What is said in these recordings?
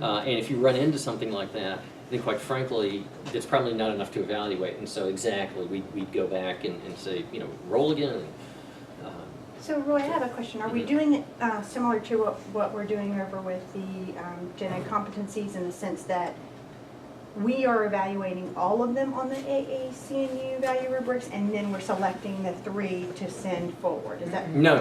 And if you run into something like that, then quite frankly, it's probably not enough to evaluate. And so exactly, we'd go back and say, you know, roll again. So Roy, I have a question. Are we doing it similar to what we're doing over with the Gen Ed competencies, in the sense that we are evaluating all of them on the AAC&U value rubrics, and then we're selecting the 3 to send forward? Is that No.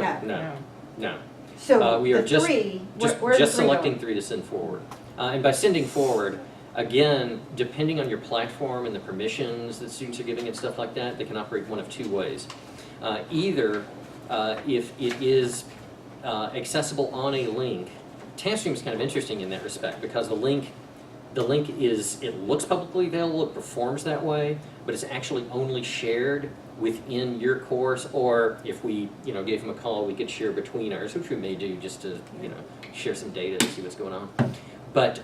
So we are the just 3, just where are the 3 selecting going? 3 to send forward. And by sending forward, again, depending on your platform and the permissions that students are giving and stuff like that, they can operate one of 2 ways. Either if it is accessible on a link, TaskStream is kind of interesting in that respect, because the link is, it looks publicly available, it performs that way, but it's actually only shared within your course, or if we, you know, gave them a call, we could share between ours, which we may do just to, you know, share some data and see what's going on. But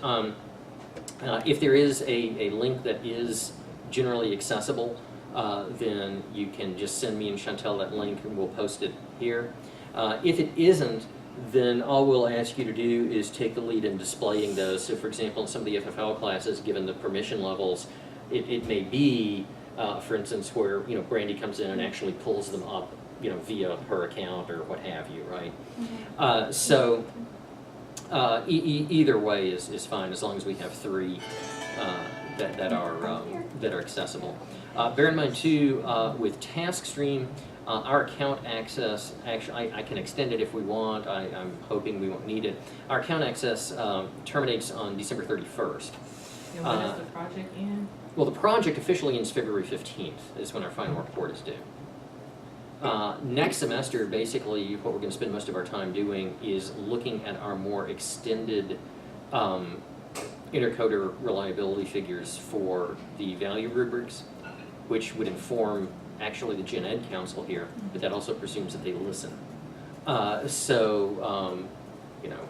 if there is a link that is generally accessible, then you can just send me and Chantel that link and we'll post it here. If it isn't, then all we'll ask you to do is take the lead in displaying those. So for example, in some of the FFL classes, given the permission levels, it may be, for instance, where, you know, Brandy comes in and actually pulls them up, you know, via her account or what have you, right? Either way is fine, as long as we have 3 that are accessible. Bear in mind too, with TaskStream, our account access, actually, I can extend it if we want. I'm hoping we won't need it. Our account access terminates on December 31st. And when does the project end? Well, the project officially ends February 15th, is when our final report is due. Next semester, basically, what we're going to spend most of our time doing is looking at our more extended intercoder reliability figures for the value rubrics, which would inform actually the Gen Ed Council here, but that also presumes that they listen. You know,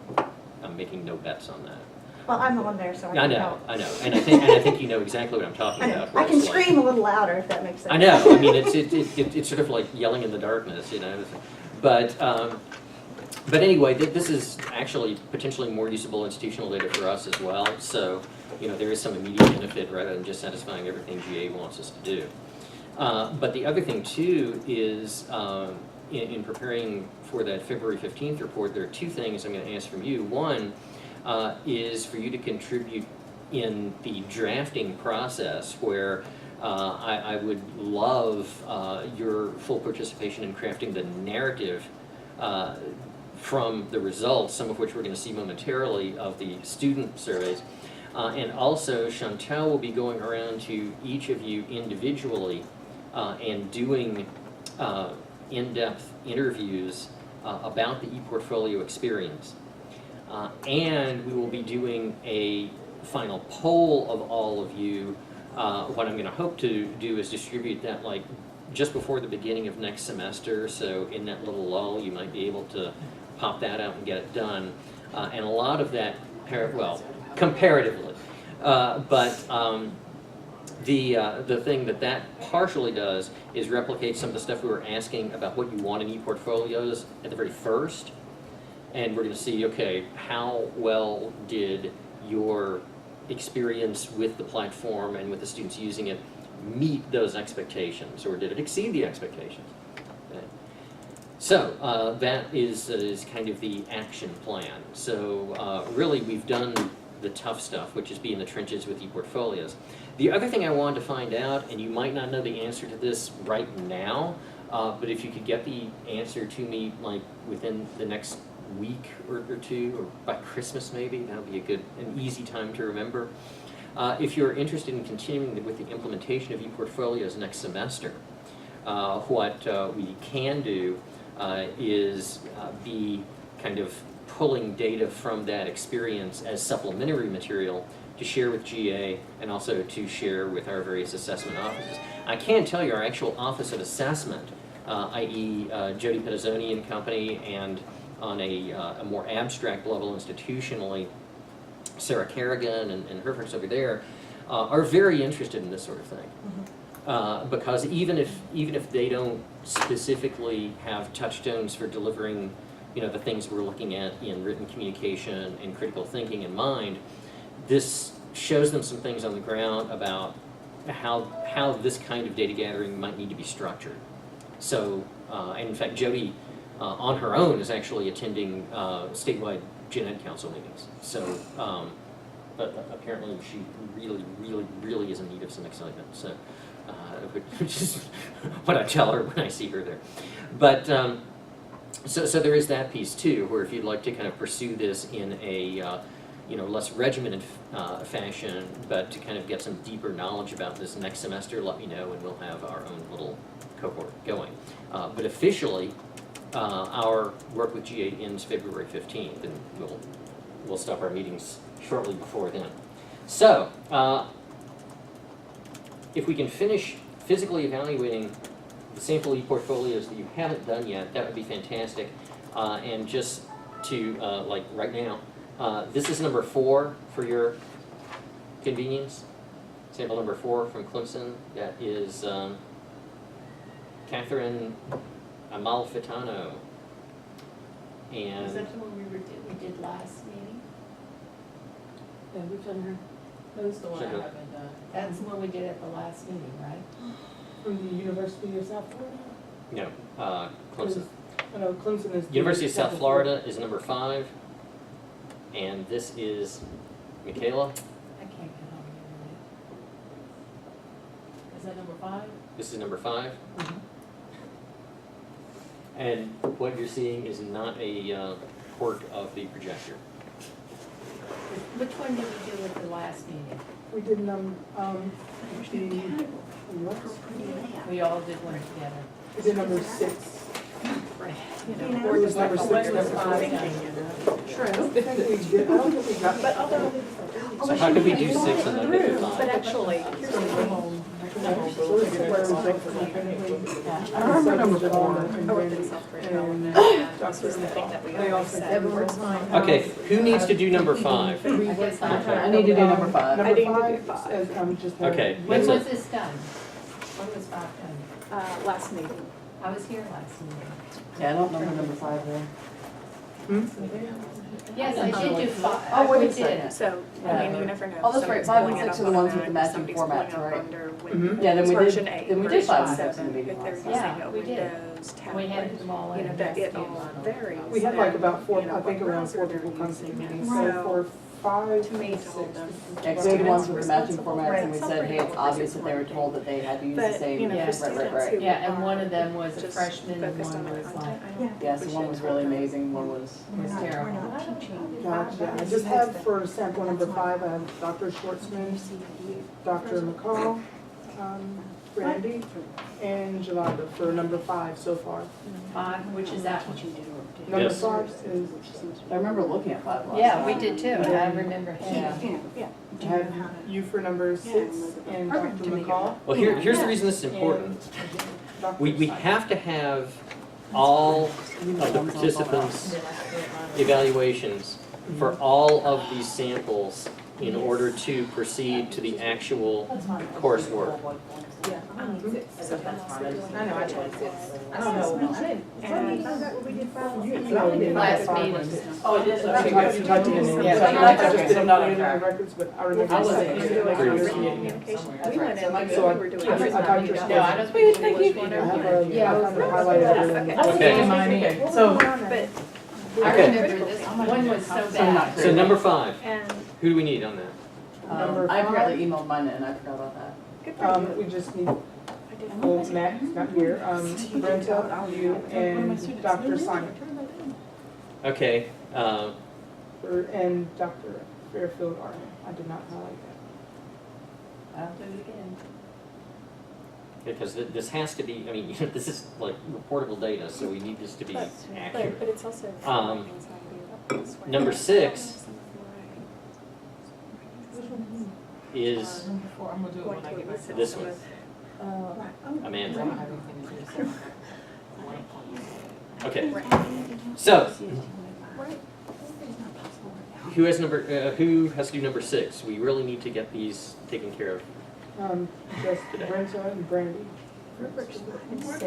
I'm making no bets on that. Well, I'm the one there, so I can help. I know, and I think you know exactly what I'm talking I know. about. I can scream a little louder if that makes sense. I know. I mean, it's sort of like yelling in the darkness, you know. But anyway, this is actually potentially more usable institutional data for us as well. So, you know, there is some immediate benefit rather than just satisfying everything GA wants us to do. But the other thing too is in preparing for that February 15th report, there are 2 things I'm going to ask from you. One is for you to contribute in the drafting process, where I would love your full participation in crafting the narrative from the results, some of which we're going to see momentarily, of the student surveys. And also, Chantel will be going around to each of you individually and doing in-depth interviews about the ePortfolio experience. And we will be doing a final poll of all of you. What I'm going to hope to do is distribute that like just before the beginning of next semester, so in that little lull you might be able to pop that out and get it done. And a lot of that, comparatively. The thing that partially does is replicate some of the stuff we were asking about what you want in ePortfolios at the very first. And we're going to see, okay, how well did your experience with the platform and with the students using it meet those expectations, or did it exceed the expectations? Okay. So that is kind of the action plan. So really we've done the tough stuff, which is be in the trenches with ePortfolios. The other thing I wanted to find out, and you might not know the answer to this right now, but if you could get the answer to me like within the next week or 2, or by Christmas maybe, that would be an easy time to remember. If you're interested in continuing with the implementation of ePortfolios next semester, what we can do is be kind of pulling data from that experience as supplementary material to share with GA and also to share with our various assessment offices. I can tell you our actual Office of Assessment, i.e. Jody Petazzoni and company, and on a more abstract level institutionally, Sarah Kerrigan and her folks over there are very interested in this sort of thing. Because even if they don't specifically have touchstones for delivering, you know, the things we're looking at in written communication and critical thinking in mind, this shows them some things on the ground about how this kind of data gathering might need to be structured. So, and in fact, Jody, on her own, is actually attending statewide Gen Ed Council meetings. So, but apparently she really is in need of some excitement. So, which is what I tell her when I see her there. But so there is that piece too, where if you'd like to kind of pursue this in a less regimented fashion, but to kind of get some deeper knowledge about this next semester, let me know, and we'll have our own little cohort going. But officially, our work with GA ends February 15th, and we'll stop our meetings shortly before then. So, if we can finish physically evaluating the sample e-portfolios that you haven't done yet, that would be fantastic. And just to, like right now, this is number 4 for your convenience. Sample number 4 from Clemson. That is Catherine Amalfitano. And Is that the one we did last meeting? Yeah, we've done her. That's the one I Sure. haven't done. That's the one we did at the last meeting, right? From the University of South Florida? no, Clemson. No, Clemson is. the University of South second Florida is number 5. And this is Michaela. I can't get on Is that number 5? This is number 5. Mm-hmm. And what you're seeing is not a quirk of the projector. Which one did we do at the last meeting? We did We all did one together. we did number 6. Or just number 6, number 5. True. I don't think we did, I don't think we got. But although. So how could we do 6 and not do But 5? actually, here's the thing. I remember number 4. And Dr. They all said. Okay, who needs to do number 5? I guess I need to do number 5. Number 5 says, just. Okay, When that's was it. this done? When was 5 done? Last meeting. I was here last meeting. Yeah, I don't remember number 5 there. Yes, I did do 5. Oh, wait a We did. second. So, I mean, you never know. Oh, that's right, Somebody's 5 and pulling it 6 up are the on ones with the Mac, matching somebody's formats, pulling up right? under Mhm. Windows Yeah, then we did- version 8, then we did version 5 and 6 in 7, the meeting if they're last using time. a We did. Windows We had tablet, them all you know, that it all varies. We had like about 4, You know, I think what around browser 4 they're people come to the using. meeting, So, so for 5 to me, and to hold 6. them. Yeah, 'cause they're the ones with the matching Responsible. formats, and we Right. said, hey, it's obvious that they were told that they had to use the But, same, you know, Yeah. for right, students right. who Yeah, and one are of them was a just freshman and focused one on the was content, like, I don't Yeah, so think we one should was hold really them. amazing, one was, was terrible. We're not teaching. Gotcha, I just have for sample number 5, I have Dr. Schwartzman, Dr. McCall, Brandy, and Jolanda for number 5 so far. 5, which is that one? Number Yes. 5 is, I remember looking at 5 last Yeah, time. we did too, and I remember Yeah. him. I have you for number 6, and Dr. McCall. Well, here's the reason this is important. and Dr. We have to have all of the participants' evaluations for all of these samples in order to proceed to the actual coursework. I know, I tried 6. I don't know. Last meeting. Oh, it is, I typed it in there. Yeah, So but I I just didn't not put it in the track. records, but I remember. I wasn't saying here. it like Pretty this. good. We went in, So we were doing. I typed your No, I don't stuff. think English we one did. I have over a, Yeah, I kind of highlighted everything. Okay. So, But, I Okay. remember this one was so bad. So number 5, and who do we need on that? Number I 5. apparently emailed mine and I forgot about that. good for you. We just need, I didn't. Matt's not here, Brenta, you, and Dr. Simon, Okay, and Dr. Fairfield Arden. I did not highlight that. I'll do it again. because this has to be, I mean, this is like reportable data, so we need this to be accurate. But it's also. Number 6 is Number 4, I'm gonna do it when I get back to this one, Amanda. I don't have anything to do, so. Okay, so who has who has to do number 6? We really need to get these taken care of. Just Brenta and Brandy. Rubric's 5 and 6.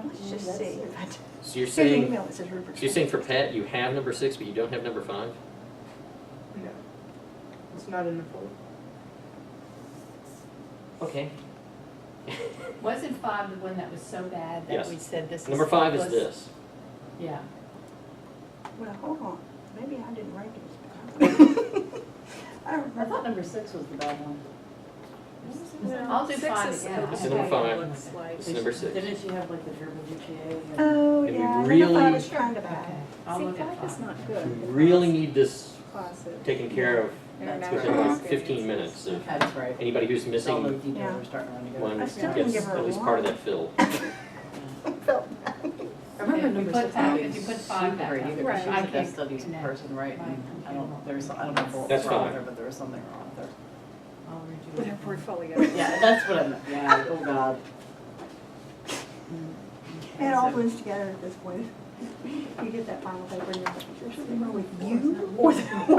Let's just see. So you're Send an saying, email that says rubric. so you're saying for Pat, you have number 6, but you don't have number 5? No. It's not in the folder. Okay. Wasn't 5 the one that was so bad that Yes. we said this is Number 5 is hopeless? this. Yeah. Well, hold on, maybe I didn't rank it as bad. I don't I remember. thought number 6 was the bad one. I'll do 6 5 is again. This is number 5. looks like. This is number 6. Didn't she have like the terrible GPA? and- Oh, And we yeah, really- number 5 is kind of bad. Okay, I'll See, look at 5 is 5. not We good. really need this Classic. taken care of Internet within like experiences. 15 minutes. Of That's right. anybody who's All those missing details Yeah. are starting to run together. one I still didn't gets give her at a least part of one. that filled. Felt bad. I remember If you number put 6 five- being if you put 5 back super up. great, Right. she I was a can't desk studies connect person, right? my And I don't, computer. there's, I don't know what That's was wrong with fine. her, but there was something wrong with her. I'll read you With her that. portfolio. Yeah, that's what I meant, yeah, oh God. It all blends together at this point. You get that final paper and you're like, is there something wrong with you or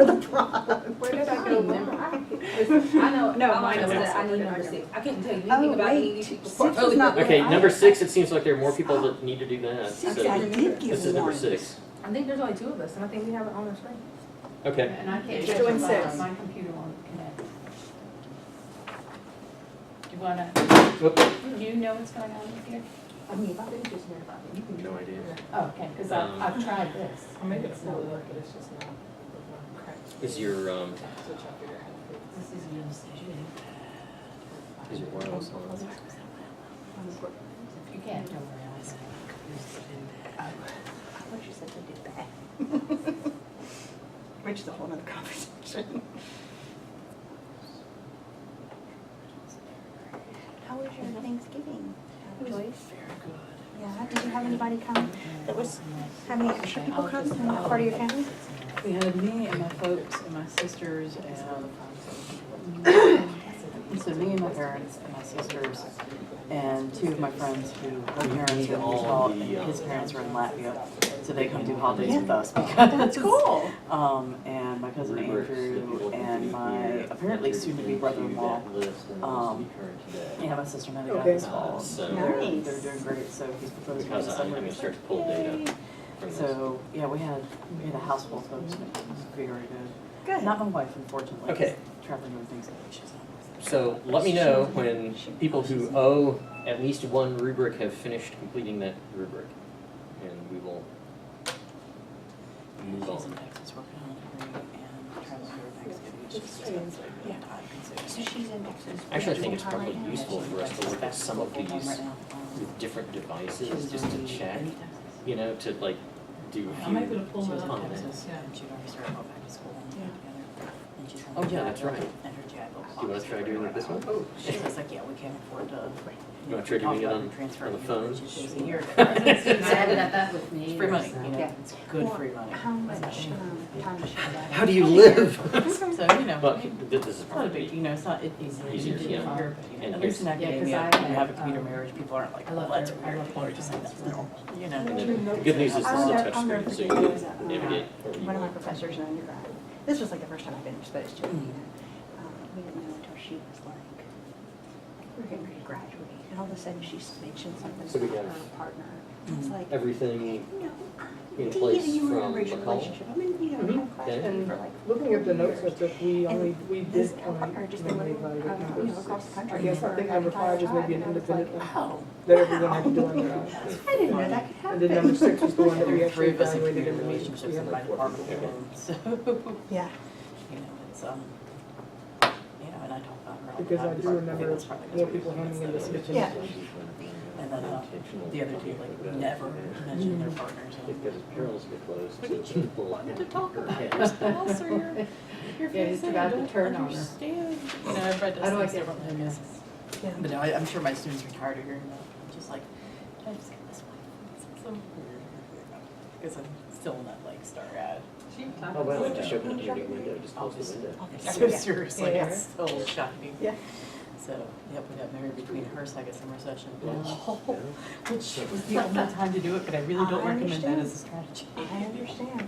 the product? Where did I I go don't wrong? remember. I know, No, all I mine know is is that I not. need number 6. I couldn't tell you Oh, anything about any of wait. these people's 6 was portfolios. not- Okay, number 6, it seems like there are more people that need to do that. 6 So I did give this is number one. 6. I think there's only 2 of us, and I think we have it on our screen. Okay. And I can't You're get doing my, 6. my computer won't connect. Do you wanna, Whoop. do you know what's going on with here? I mean, if I finish this here, you can. No idea. Oh, okay, because I've tried this. Or maybe it's not work, but it's just not. Is your This is UNCG. is your wireless on? If you can't, don't worry, I said. I thought you said they did that. Which is a whole nother conversation. How was your Thanksgiving, Joyce? Very good. Yeah, did you have anybody come that was, have any extra people come from that part of your family? We had me and my folks and my sisters and so me and my parents and my sisters and 2 of my friends who her parents were in Utah and his parents were in Latvia. So they come do holidays with us because That's cool. and my cousin Andrew and my apparently soon to be brother-in-law. Yeah, my sister met a guy this fall. So Nice. They're doing great, so he's proposing because this I'm summer. going to start to pull data from this. So, yeah, we had a house full of folks and it was very good. Good. Not my wife, unfortunately. Okay. Traveling over things that she's on. So let me know when people who owe at least one rubric have finished completing that rubric, and we will move She's in on. Texas working on a degree and traveling over Thanksgiving. She's just Yeah. time consuming. So she's in Texas. Actually, I think it's full-time probably right now? useful for us to look at some of these with different devices, just to check, you know, to like do a I'm few able to pull on it up. that. Texas, and she'd already started going back to school and Yeah. together. And she's Oh, yeah, that's right. And her JAG will Do you want to try doing it this one? Oh, she was like, yeah, we can't afford to. You want to try doing it on transfer the phone? She was a year. I haven't got that with me. It's free money, you know, Yeah. it's good Well, free money. How much time does she have? How do you live? So, you know, Well, it's this is not a probably big, you know, it's not, it's Easier, easy yeah. here, but, you know, And at least in Yeah, 'cause academia, I when you had, have a computer marriage, people aren't like, I oh, love that's her. I weird, love people are her. just like, that's normal, you know? And then the good news is this is a I'll touch never screen, so you forget, can it was, navigate wherever you one of my want. professors in undergrad. This was like the first time I've been exposed to it. We didn't know until she was like, we were getting ready to graduate, and all of a sudden she mentioned something So we about have her partner. It's like, Everything no, in do place you were in a from racial McCall? relationship? I mean, you know, Mhm. had class Okay. with me for like. Looking at the notes I years. took, we And did her partner just been living, evaluate you know, number across the 6. country. I guess I for think her number entire 5 was maybe an time, and I was like, independent oh, one that everyone had to do on their own. I didn't know that could happen. And then number 6 was the one that we There are actually 3 of us in evaluated computer in relationships we had in my like 4 department people. alone, so, Yeah. you know, it's, you know, and I talk about her all the Because I time, do because remember think it's probably more just people what handing in it is. the submissions. Yeah. And then, the other 2, like, never mention their partners. Because perils get close What did you want to talk about? Yeah. Something else, or you're Yeah, facing, it's I about to don't turn on her. understand. You know, everybody does I don't like things that. differently, I guess. Yeah. But no, I'm sure my students are tired of hearing that. I'm just like, can I just get this one? It's so weird. Because I'm still in that like star ad. Oh, well, just open up your new window, just close the window. So seriously, Yeah. it's so shocking. Yeah. So, yep, we got married between her second summer session, Oh. which was the only time to do it, but I really don't I recommend that understand. as a strategy. I understand.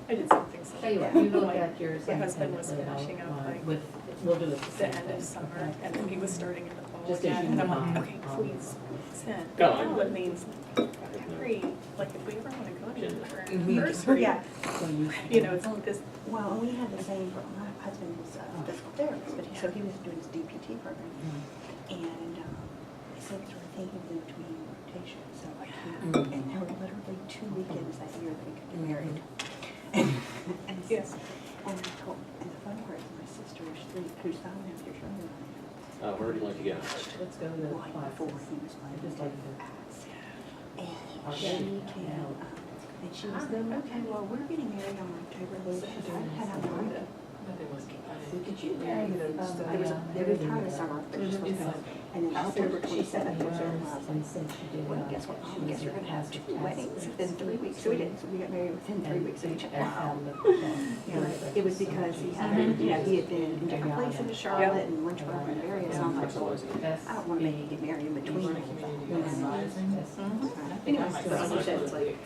I did something similar. Tell you what, you look at yours. My husband was finishing up like With, we'll do it the end of summer, and then he was starting in the fall Just as again, you and I'm know, like, okay, please send. Go on. What means, Harry, like, if we ever wanna go to Mhm. anniversary, Yeah. you know, it's this, Well, we had the same, my husband was a physical so he was doing his DPT program, and he said sort of thinking in between rotations, so like and there were literally 2 weekends that year that he could get married. And Yes. and I told, and the fun part is my sister, who's 5.5 years younger than I am, Where would you like to go? Let's go to right before he was planning Just to like pass. And she came, and she was like, okay, well, we're getting married on October the 8th. I had no idea. Could you marry them? There was time this summer, but she's supposed to go. And then October 27th was her last. Well, guess what? Mom, guess you're gonna have 2 weddings within 3 weeks. So we did. So we got married within 3 weeks of each other. Wow. You know, it was because he had, he had been in different places in Charlotte and Lynchburg and various. And I'm like, well, I don't want to make you get married in between. Anyway, so she said, it's like,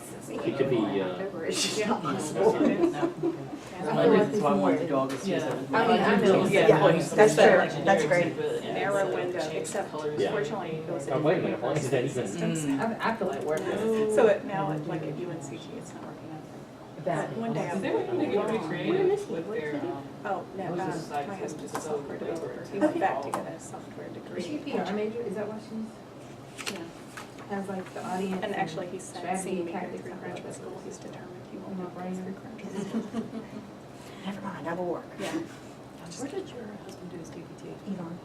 It could be, October is just not possible. One of the reasons why I wanted to do August is that I mean, I know, That's fair. That's great. narrow window, except Yeah. fortunately it was. oh, wait a minute, why is that even? I feel like working. So it now, like at UNCG, it's not working out. That. One day I'm. They're going to get really creative with their, Oh, no, Those are sites my that husband's a just software go developer. over. He went back to get a software Is she a degree. PR major? Is that why she's, as like the audience? And actually, he said, strategy seeing me go tactics through and graduate stuff. school, he's determined he won't No go brainer. through graduate school. Never mind, I will work. Yeah. Where did your husband do his DPT? Elon.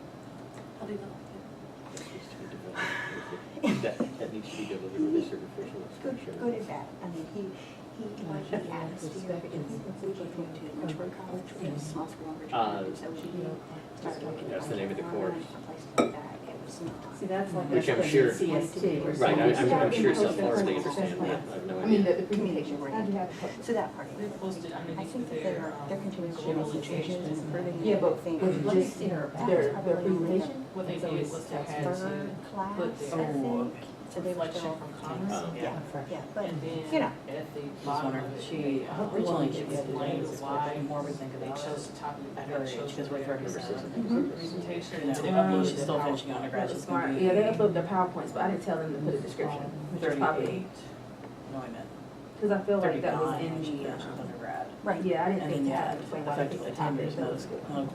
How do you know? That needs to be delivered with a superficial Good, expression. good and bad. I mean, he liked the atmosphere. We both went to Lynchburg College, which is a small school in Richmond. So he started looking at That's the name of the course. places like that. It was not. See, that's like. Which I'm that's sure- the CST. or Right, I'm something. sure South Florida, they understand that, I have no I mean, idea. the communication brand. So that part. they posted I underneath think that their, they're continuing to make some changes and improving. Yeah, but things. with just their presentation. what they So did it's was they had Third to class, put I their think. So they were reflection still. from commerce. Yeah, yeah, but, And then you know. at the Just bottom wondering, of it, she, they originally she had to explained do this, why the more we think they about chose it, the topic, at her age, because we're 37. presentation. You know, and they uploaded she's the still finishing PowerPoint. undergrad, she's Smart. gonna be Yeah, they upload their PowerPoints, but I didn't tell them to put a description, which is 38. probably, No, I meant because I feel like that was 39 in when she the, finished undergrad. Right. yeah, I didn't And think then, to yeah, have it before I picked effectively the 10 years topic. medical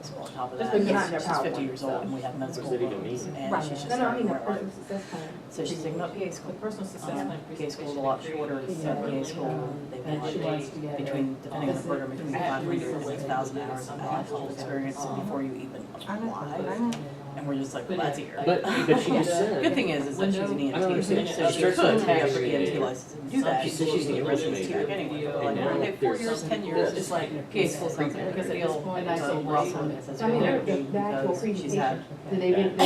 school, on top of Just that. because not their She's 50 PowerPoint years old stuff. and we have med What does school that even loans, mean? and Right. she's just No, no, I mean, starting the to work. personal success plan. So she's taking up PA The school. personal success plan PA presentation. school is a lot they shorter created than PA separately. school. They And want she wants to get between, depending on the program, between Actually, 500 and really 6,000 did hours of something actual else. experience before you even I know, apply. I know. And we're just like, well, that's here. But she just said. Good thing is that she's an I don't EMT, understand. so she She could started take up her having EMT a- license and do that. She said she's an She English residency major, anyway. and Like, now okay, 4 there's years, 10 years, it's like, PA school sounds like a Because good at this deal. point, And So I Russell said, says, I mean, well, the actual because she's had, presentation, did they take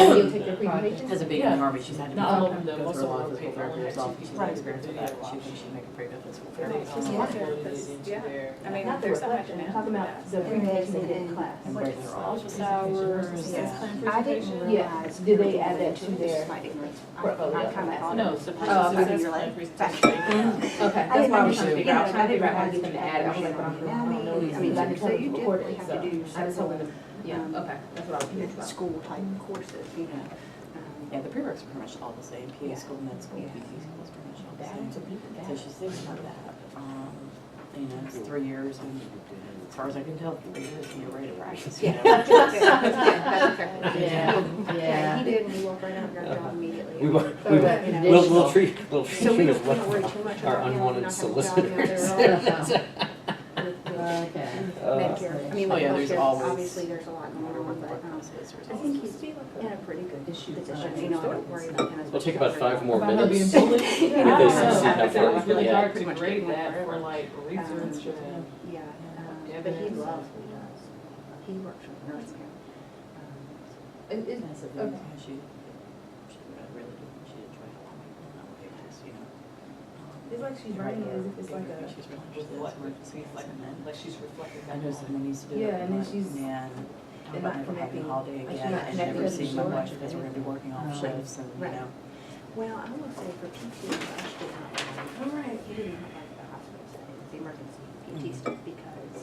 their presentation? as a baby in the army, she's had to Not all of go them, most through a of lot of them physical only therapy had herself. two She's people had that experience with did that, it. she thinks she'd make a pretty good physical They therapist. also Yeah. uploaded it into Yeah. their. I mean, Not the there's so much reflection, now. I'm talking about the presentation they did in class. And breaking her off. Office hours. Yeah. I didn't Yeah. realize. Did they add that to This is their my ignorance. portfolio? I kind of thought. No, it so was- personal okay. success You're plan like, presentation. Okay, I that's didn't why I was understand, trying to you figure know, out, I trying to didn't figure out how realize it's you gonna could add, add I'm like, on I the don't know. anatomy. I mean, I didn't So tell them you to did record it, have so to do I just told them several, to, yeah, okay, that's what I was curious about. school type courses, you know. Yeah, the prereqs are pretty much all the same, PA Yeah. school, med school, Yeah. PT school is pretty much all the That same. to be the So she's thinking about that. You know, it's 3 years, and as far as I can tell, 3 years, and you're ready to practice, you know? That's exactly. Yeah, Yeah, yeah. he did, and he walked right out and got a job immediately. We will, So that You know, we'll treat So you we as don't worry well, too much our about him, unwanted not having a job, you know, solicitors. they're all- Okay. Medicare, I mean, Oh, like yeah, there's healthcare, always- obviously, there's a lot going on, but, I think he's in a pretty good position, you know, I don't worry about him. as We'll take much about as 5 more About her being minutes. bullied. Yeah. I I don't know. know. I I think it was really Yeah. hard to Pretty much grade getting that there. for like research and. Yeah, but he loves what he does. He works with nursing home. It- That's the okay. thing, she really did, she enjoyed helping people in that way, just, you know. It's like she's writing it as if it's like a, She's really With interested in what? emergencies, Like, and then like she's reflecting. I know someone needs to do it. Yeah, and then but- she's- Yeah, and about not never having a connecting- holiday like she's again, not and connecting never with the seeing my shore. wife because we're gonna be working off shifts and, you Right. know. Well, I will say for PT, I actually not like. All right. He didn't have like the hospital setting, the emergency PT stuff, because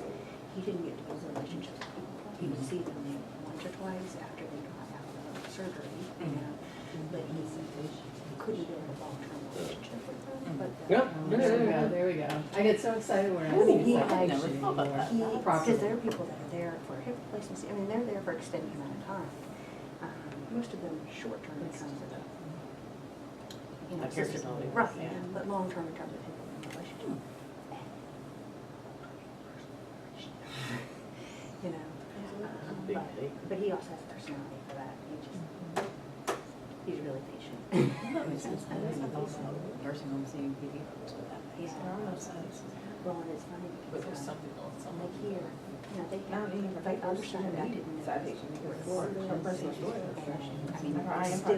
he didn't get to those relationships with people. He would see them once or twice after they got out of surgery, you know. But he said, couldn't build a long-term relationship with them, but. Yeah. There we go. I get so excited when I I mean, see he something. actually, thought about that. because there are people that are there for hip replacements, I mean, they're there for extended amount of time. Most of them short-term in terms of, you know, Like character development. right, Yeah. but long-term in terms of hip relationship. You know, Big thing. but he also has a personality for that, he's really patient. Nursing home seeing PD folks with that. Yeah. Well, and it's funny But there's because, something else. like here, you know, they understand that I didn't know. I mean, it's still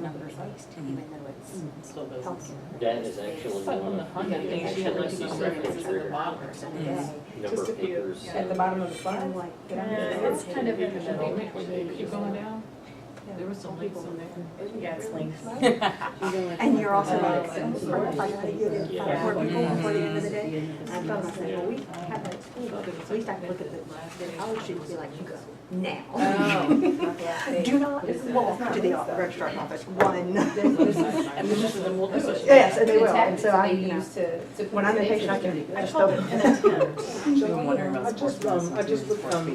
numbers-based, even though it's Still goes. healthcare. That is actually one of I think she had like some references at the bottom or something. number of papers. At the bottom of the slide? And like, It's kind of in the middle. Keep going down. There were some links on there. Yeah, it's links. and you're also like, Yeah. how to get in Yeah. more people before the end of the day. And I thought myself, well, we have that at school, but at least I can look at the college students and be like, you go now. Do not walk to the registrar's office, run. And then this is the multi. Yes, and they will, and so I, They you know, use to when I'm impatient, I can just open. I just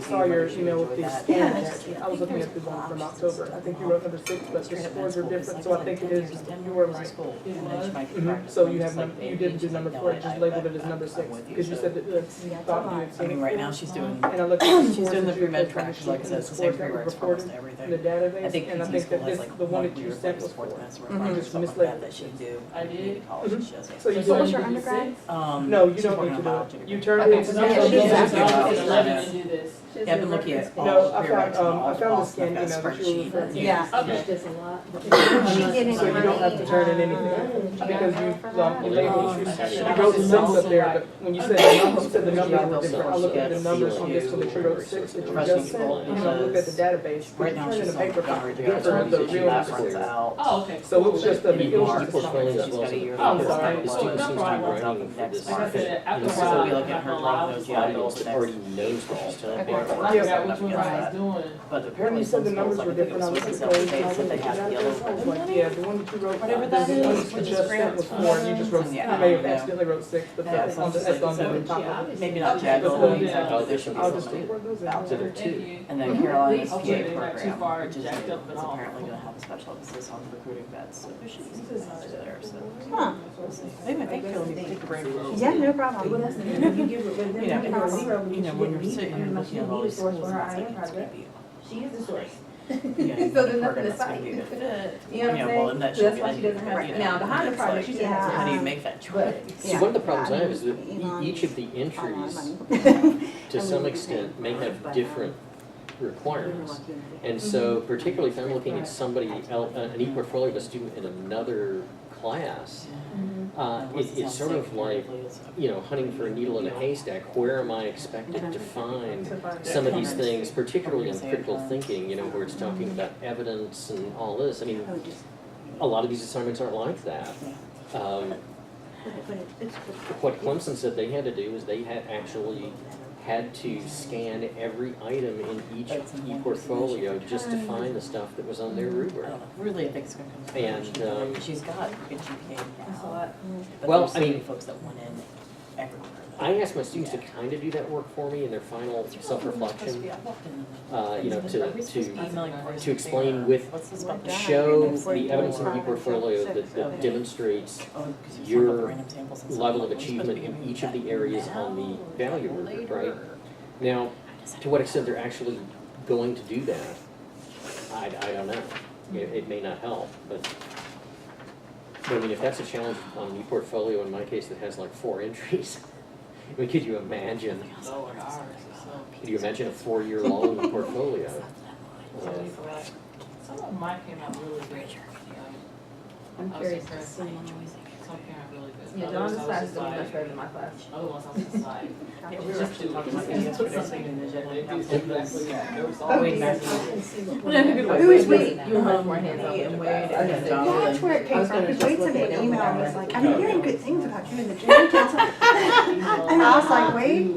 saw your email with the scan attachment. I was looking at the one from October. I think you wrote number 6, but the scores are different, so I think it is, you were right. Mhm. So you have, you didn't do number 4, you just labeled it as number 6, because you said that, you thought you had I seen mean, it. right now she's doing, And I looked at the she's scores doing the that you pre-med put track, from like I said, it's the same scores that were prereqs for reported almost everything. in the database, I think and I PT think school that has this, like the one that one you year sent for was sports 4. medicine Mhm. requirements, Just stuff like mislabeled. that she can do. I did. College, and she has So you So what's don't, your undergrad? no, you she's don't working need to on do biology. it. You turn Okay, it so into. now Yeah, she's she's asking asking us about to do this. Yeah, I've been looking at all No, I prereqs found, and all I found the all scan stuff, email that that you were spreadsheet. referring to. Yeah. Okay. There's a lot. She did So you don't have to turn in anything, because you labeled, you wrote 6 up there, but when you said the numbers were different, I looked at the numbers on this one that you wrote 6 that you just sent, and I looked at the database, but Right you now turned in she's a on paper Montgomery copy, to go for the real that numbers. runs out. Oh, okay. So it was just a, it was Your just a portfolio summary. as well as She's got a year the I'm sorry. the student seems to be writing for this. Like I said, after And a so while, we'll be be looking looking at her I'm blog allowed notes, to yeah, audience that already knows all this stuff. I forgot which one I was doing. But When apparently you said the some numbers schools, were like I think it different, I was looked Swissy at Self those, and I States, that they looked at had the yellow. database, I was like, yeah, the one that you wrote, Whatever the that one is, that you it's just grant sent was 4, and you just wrote, Yeah, you may have yeah. accidentally wrote 6, but Yeah, that's so on the, it's that's like on the seven. top of it. Maybe not Okay. Jaguar, So maybe then- like this I'll just something. take those So out. there are two. And then Carolina's PA Hopefully they're not too program, far which is jacked new, up and is all. apparently gonna have a special emphasis on recruiting vets, so she's there, so. Huh. Maybe I think Carolyn needs to take a break. Yeah, no problem. You know, when you're sitting here looking at all these schools, and it's like, it's gonna be, She is the source. you know, So there's nothing program to that's gonna cite. be a good fit. You know what I'm Yeah, saying? well, and that So should that's be why like, she doesn't have, you know, now, behind the it's project, like, she Yeah. doesn't so have. how do you make that choice? See, one of the problems I have is that each of the entries, to some extent, may have different requirements. And so particularly if I'm looking at somebody else, an e-portfolio of a student in another class, it's sort of like, you know, hunting for a needle in a haystack. Where am I expected to find some of these things, particularly in critical thinking, you know, where it's talking about evidence and all this? I mean, a lot of these assignments aren't like that. What Clemson said they had to do is they had actually had to scan every item in each e-portfolio just to find the stuff that was on their I rubric. don't know, really, I think it's gonna come from And, her. She's got a good GPA That's a now. lot. But Well, there's so I mean- many folks that went in everywhere. I asked my students to kind of do that work for me in their final self-reflection, you know, to explain with, show the evidence in the e-portfolio that demonstrates your level of achievement in each of the areas on the value rubric, right? Now, to what extent they're actually going to do that, I don't know. It may not help, but I mean, if that's a challenge on an e-portfolio, in my case, that has like 4 entries, I mean, could you imagine, So like ours, so. could you imagine a 4-year-long portfolio? Some of mine came out really good. I'm I was curious to impressed. see. Some came out really good. Yeah, Others, Dawn's I class was is just much like, better than my class. other ones I was just like. Yeah, we were actually talking about this Put yesterday, something in the They general do council. exactly that. There was Oh, always wait, that. Who is we? You were much more hands-on and Wade. That's where it came from, because Wade sent me an email and was like, I've been hearing good things about you in the junior council. And I was like, Wade,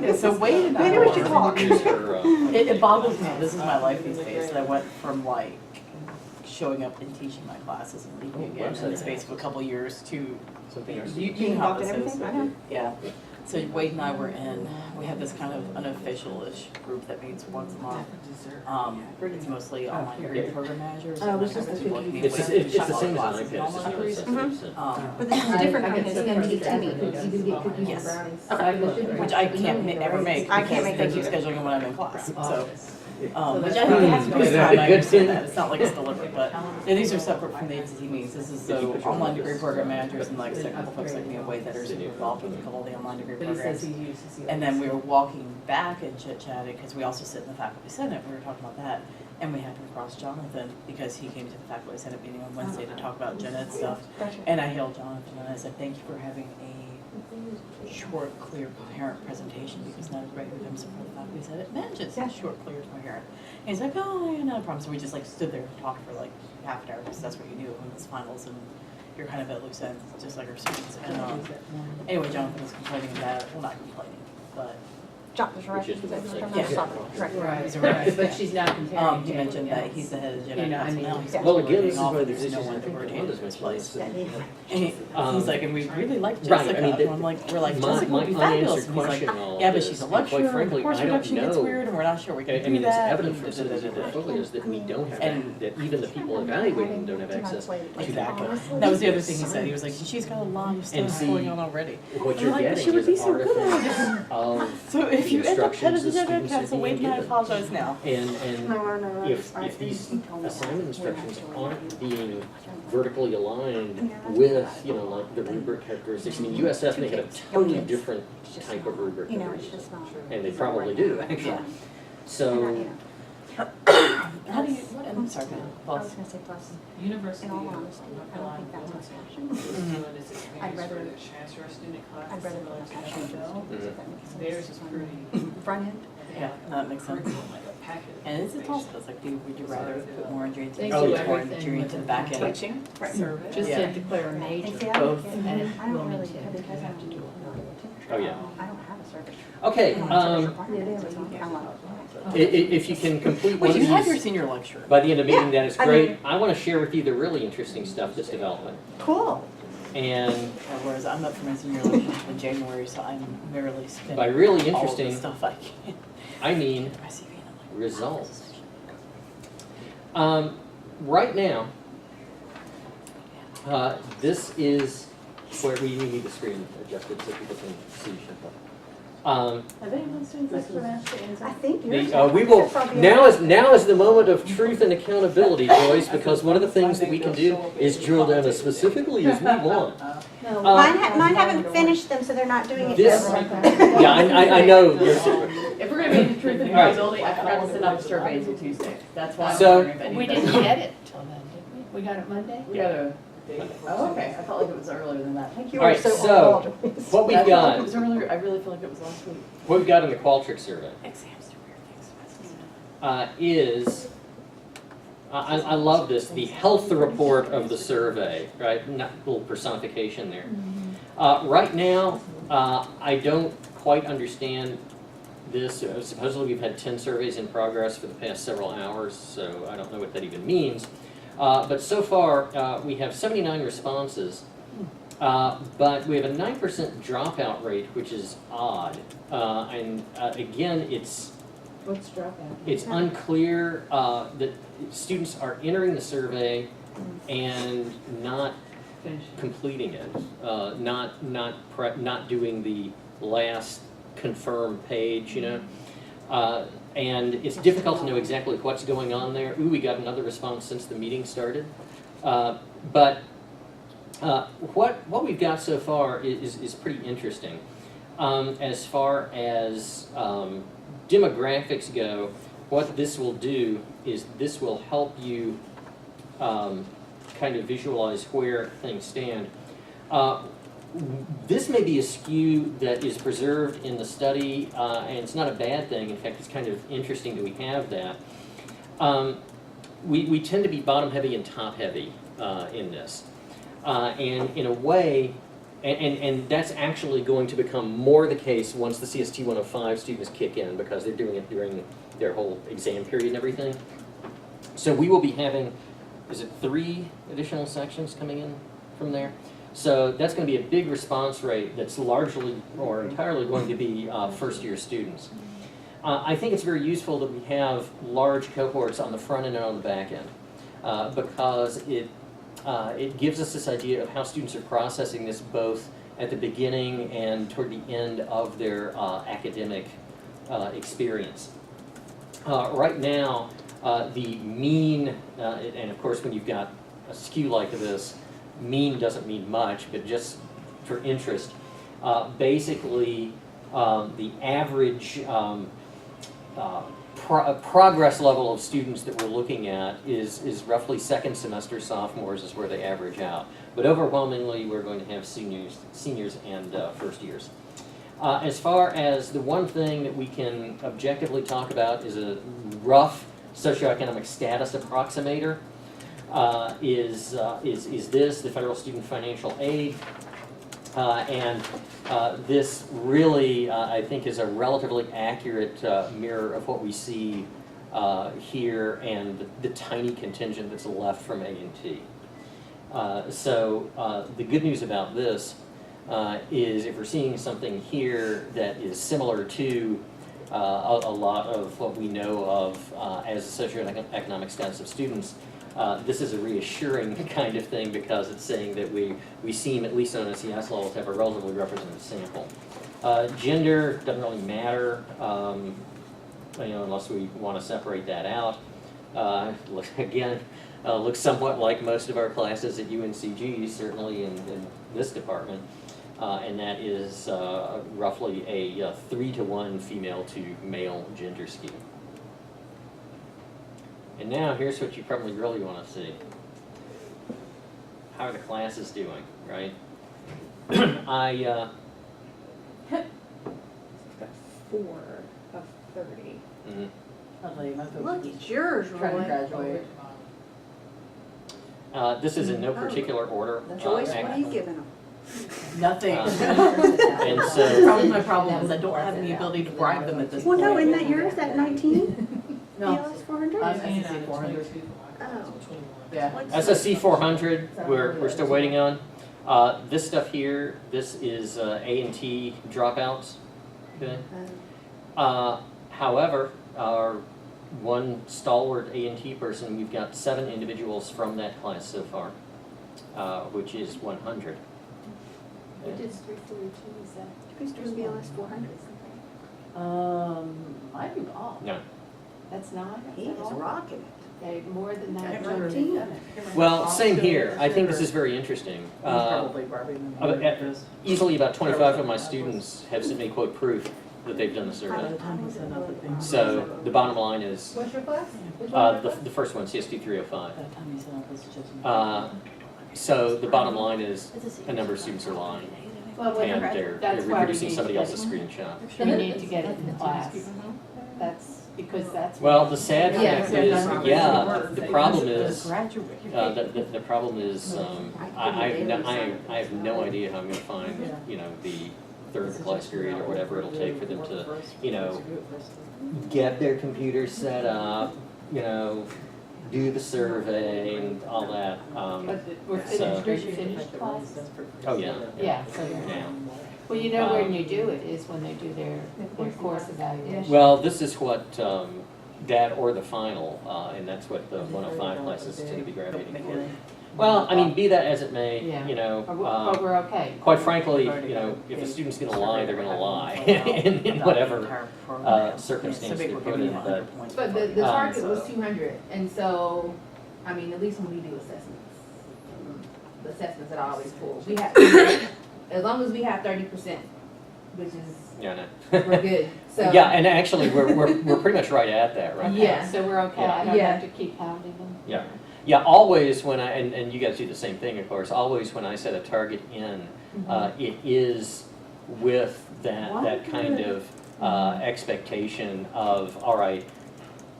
Yeah, so Wade and maybe we should talk. Or, It boggles me, this is my life these days, that I went from like showing up and teaching my classes and leaving again in the website. space of a couple years to, Something else. you Being know how involved in this is. everything? I know. Yeah, so Wade and I were in, we have this kind of unofficial-ish group that meets once a month. It's mostly online degree program managers. I and was then just people like thinking- me It's, with it's the shop same as an classes and iPad, online it's just degrees. a But this is different from his I MD get to me. You can get cookies Yes. and brownies. Which I can't ever make I can't because make they those keep either. scheduling them when I'm in class, so. Which I Hmm. think has to be Good time, I understand thing. that, it's not like it's deliberate, but yeah, these are separate from the ATC meetings. This is so online degree program managers and like technical folks like me and Wade that are super involved with a couple of the online degree But he says programs. he uses the. And then we were walking back and chit-chatting, because we also sit in the faculty senate, we were talking about that. And we happened across Jonathan, because he came to the faculty senate meeting on Wednesday to talk about gen ed stuff. Gotcha. And I hailed Jonathan and I said, thank you for having a short, clear, coherent presentation, because not everybody who comes from the faculty senate manages Yeah. short, clear, coherent. And he's like, oh, yeah, not a problem. So we just like stood there and talked for like half an hour, because that's what you do when it's finals and you're kind of at loose ends, just like our students. And anyway, Jonathan was complaining about it, well, not complaining, but Job is right. Which is the website. Yeah. Right. he's Right, but she's not comparing. he to mentioned that anything he's the else. head of gen You ed know, I council mean, now. He's yeah. Well, getting again, this is off, why and there's there's no issues one I to think rotate Rhonda's in this mentioned. place. That he- And he's like, and we really like Right, I Jessica. mean, And I'm like, we're like, my- Jessica would be my fabulous. unanswered And he's like, question in all yeah, of but this, she's a and quite lecturer, and frankly, the course I don't reduction gets know. weird, and we're not sure we can I do mean, it's that. evident and from some of these da-da-da-da-da. portfolios that we don't have, And- that even the people evaluating don't have access to that. Exactly. That was the other thing he said. He was like, she's got a lot of And stuff see, going on already. What I'm you're like, but getting she would is be so good at artifacts of So if you end up head of the instructions the gen ed students are council, being Wade and I given. apologize now. And No, if these assignment instructions aren't being vertically aligned with, you know, like the rubric characteristics, I mean, USF may have a totally different type of rubric. You than know, we it's do. just not. And they probably do, actually. Yeah. So, How do you, I'm sorry, go ahead. I Boss. was gonna say plus, University. in all honesty, I don't think that's my passion. I'd rather- Transfer student classes. I'd rather let my passion go, if that makes sense. Theirs is pretty. Front end, Yeah, that makes sense. Curriculum, like a packet. And it's a toss up. It's like, would you rather put more injury into the They Oh, do yeah. more everything injury into the back end? Teaching, Service. just Yeah. to declare a and major. see, I don't Both. get, And I don't really, Wilmington, because you I'm have to do it. oh yeah. I don't have a service. Okay, if you can complete one Wait, of you have your these senior lecture. by the end of meeting, Yeah, that is I great. mean- I want to share with you the really interesting stuff that's developing. Cool. And Whereas I'm up for my senior lecture in January, so I'm merely spending by really all of the interesting, stuff I can. I mean My CV, and I'm like, results. Right now, this is where we need the screen adjusted so people can see Chantal. Have anyone seen this one, Ashley? I think yours. We will, now is the moment of truth and accountability, Joyce, because one of the things that we can do is drill down as specifically as we want. No. Mine haven't finished them, so they're not doing it This- yet. Yeah, I know, you're, If we're gonna be in the truth and All right. accountability, I forgot to send out the surveys on Tuesday. That's why I'm So- wondering if any. We didn't get it till then, did we? We got it Monday? We got a. Oh, okay. I felt like it was earlier than that. Thank you. All right, are so- old. what we've I felt like got, it was earlier. I really feel like it was last week. what we've got in the Qualtrics survey Exams do weird things. is, I love this, the health report of the survey, right? Not a little personification there. Right now, I don't quite understand this. Supposedly we've had 10 surveys in progress for the past several hours, so I don't know what that even means. But so far, we have 79 responses, but we have a 9% dropout rate, which is odd. Again, What's dropout? it's unclear that students are entering the survey and not Finish. completing it, not doing the last confirm page, you know. And it's difficult to know exactly what's going on there. Ooh, we got another response since the meeting started. But what we've got so far is pretty interesting. As far as demographics go, what this will do is this will help you kind of visualize where things stand. This may be a skew that is preserved in the study, and it's not a bad thing. In fact, it's kind of interesting that we have that. We tend to be bottom heavy and top heavy in this. And in a way, and that's actually going to become more the case once the CST 105 students kick in, because they're doing it during their whole exam period and everything. So we will be having is it 3 additional sections coming in from there? So that's going to be a big response rate that's largely or entirely going to be first-year students. I think it's very useful that we have large cohorts on the front end and on the back end because it gives us this idea of how students are processing this both at the beginning and toward the end of their academic experience. Right now, the mean, and of course when you've got a skew like this, mean doesn't mean much, but just for interest, basically the average progress level of students that we're looking at is roughly second semester sophomores is where they average out. But overwhelmingly, we're going to have seniors and first years. As far as the one thing that we can objectively talk about is a rough socioeconomic status approximator. Is this the federal student financial aid? This really, I think, is a relatively accurate mirror of what we see here and the tiny contingent that's left from A&T. So the good news about this is if we're seeing something here that is similar to a lot of what we know of as a socioeconomic status of students, this is a reassuring kind of thing because it's saying that we seem, at least on a CS level, to have a relatively representative sample. Gender doesn't really matter, unless we want to separate that out. Again, looks somewhat like most of our classes at UNCG, certainly in this department, and that is roughly a 3-to-1 female to male gender skew. And now here's what you probably really want to see. How are the classes doing, right? Got 4 of 30. Mhm. I'll tell you, most of Look them at yours, trying to Roy. graduate. This is in no particular order. Joyce, what are you giving them? Nothing. And so- Probably my problem is I don't have the ability to bribe them at this Well, point. no, isn't that yours, that 19? No. BLS 400? SEC 400. Oh. Yeah. SSC 400, we're still waiting on. This stuff here, this is A&T dropouts. Okay. However, our one stalwart A&T person, we've got 7 individuals from that class so far, which is 100. What is 342, is that? Who's doing BLS 400? I do all. No. That's not? He is rocking it. Okay, more than that. Got 19. Well, same here. I think this is very interesting. Probably bribing them. Easily about 25 of my students have sent me quote proof that they've done the By survey. the time he sent out the thing. So the bottom line is, What's your class? the first one, CST 305. By the time he sent out this suggestion. So the bottom line is a number of students are lying, Well, and they're that's why we reproducing need somebody to get else's it. screenshot. We need to get it in class. That's, because that's. Well, the sad Yeah, fact so is, that's- yeah, the problem is, Graduate. the problem is, I have no idea how I'm gonna find, the third class period or whatever it'll take for them to, get their computers set up, do the survey and all that. But we're So- finished class? Oh, yeah. Yeah, so, Yeah. well, you know when you do it is when they do their course evaluation. Well, this is what, that or the final, and that's what the 105 classes tend to be gravitating toward. Well, I mean, be that as it may, Yeah. But we're okay. quite frankly, if a student's gonna lie, they're gonna lie in whatever circumstance they're put in, But the target was 200, and so, I mean, at least when we do assessments, the assessments that I always pull, we have, as long as we have 30%, which is, yeah, no. we're good, so. Yeah, and actually, we're pretty much right at that, right? Yeah. So we're okay, Yeah. I don't Yeah. have to keep pounding them? Yeah. Yeah, always when and you guys do the same thing, of course, always when I set a target in, it is with that kind of expectation of, all right,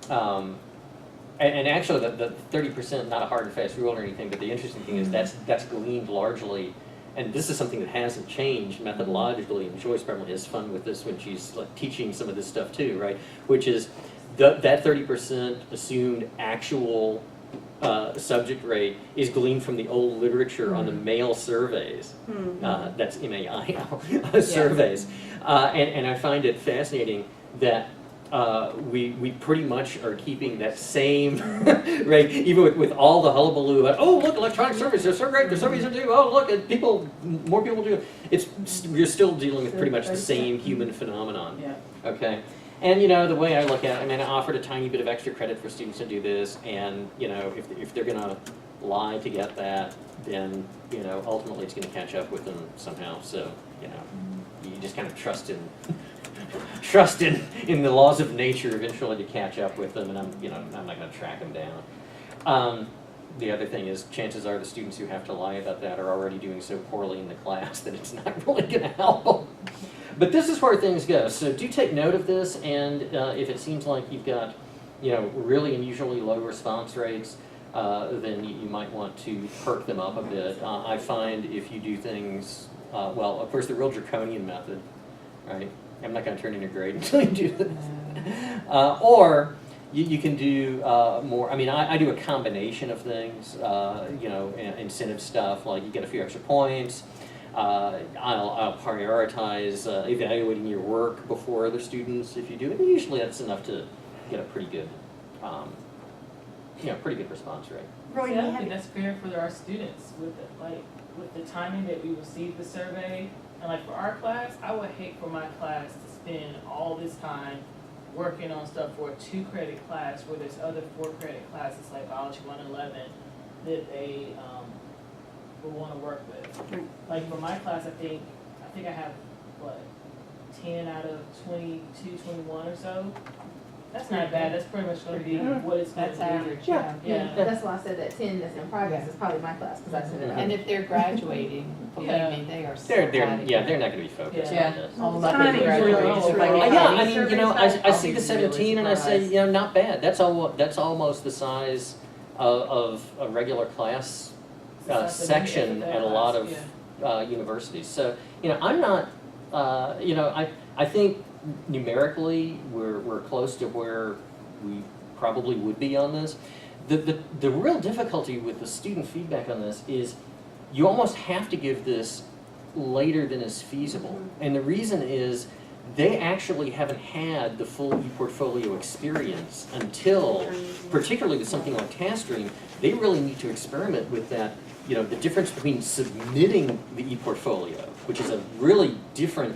and actually the 30%, not a hard and fast rule or anything, but the interesting thing is that's gleaned largely, and this is something that hasn't changed methodologically, and Joyce probably has fun with this when she's like teaching some of this stuff too, right? Which is that 30% assumed actual subject rate is gleaned from the old literature on the male surveys. That's MAIL surveys. And I find it fascinating that we pretty much are keeping that same rate, even with all the hullabaloo about, oh, look, electronic surveys, they're so great, the surveys are due, oh, look, more people do it. We're still dealing with pretty much the same human phenomenon. Yeah. Okay? And, you know, the way I look at it, I mean, I offered a tiny bit of extra credit for students to do this, and, you know, if they're going to lie to get that, then, you know, ultimately it's going to catch up with them somehow. So, you know, you just kind of trust in the laws of nature eventually to catch up with them, and I'm not going to track them down. The other thing is, chances are the students who have to lie about that are already doing so poorly in the class that it's not really going to help them. But this is where things go. So do take note of this, and if it seems like you've got, you know, really unusually low response rates, then you might want to perk them up a bit. I find if you do things, well, of course, the real draconian method, right? I'm not going to turn in your grade until you do this. Or you can do more. I mean, I do a combination of things, you know, incentive stuff, like you get a few extra points. I'll prioritize evaluating your work before other students if you do it. And usually that's enough to get a pretty good, pretty good response rate. Roy, Yeah, you I have think that's fair for our students with the timing that we receive the survey. And like for our class, I would hate for my class to spend all this time working on stuff for a 2-credit class where there's other 4-credit classes like Biology 111 that they will want to work with. Like for my class, I think I have, 10 out of 22, 21 or so. That's not bad. That's pretty much going to be what it's going to That's be. average, Yeah. yeah. That's why I said that 10 that's in progress is probably my class, because I said it. And if they're graduating, believe me, they are so They're glad they're not going to be focused Yeah. on this. All The about timing's the really- graduation. it's really- Yeah, I mean, you know, I I'll see be the 17 and I say, surprised. you know, not bad. That's almost the size of a regular class section at a lot of universities. So, you know, I'm not, you know, I think numerically we're close to where we probably would be on this. The real difficulty with the student feedback on this is you almost have to give this later than is feasible. And the reason is they actually haven't had the full ePortfolio experience until, particularly with something like TaskStream, they really need to experiment with that, you know, the difference between submitting the ePortfolio, which is a really different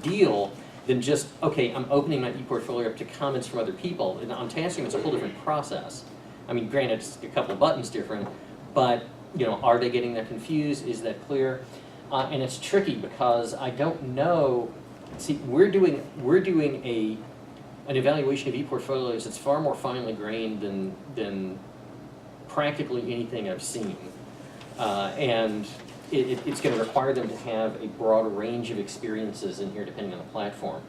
deal than just, okay, I'm opening my ePortfolio up to comments from other people. And on TaskStream, it's a whole different process. I mean, granted, it's a couple of buttons different, but, you know, are they getting that confused? Is that clear? And it's tricky because I don't know. See, we're doing an evaluation of ePortfolios that's far more finely grained than practically anything I've seen, and it's going to require them to have a broad range of experiences in here, depending on the platform.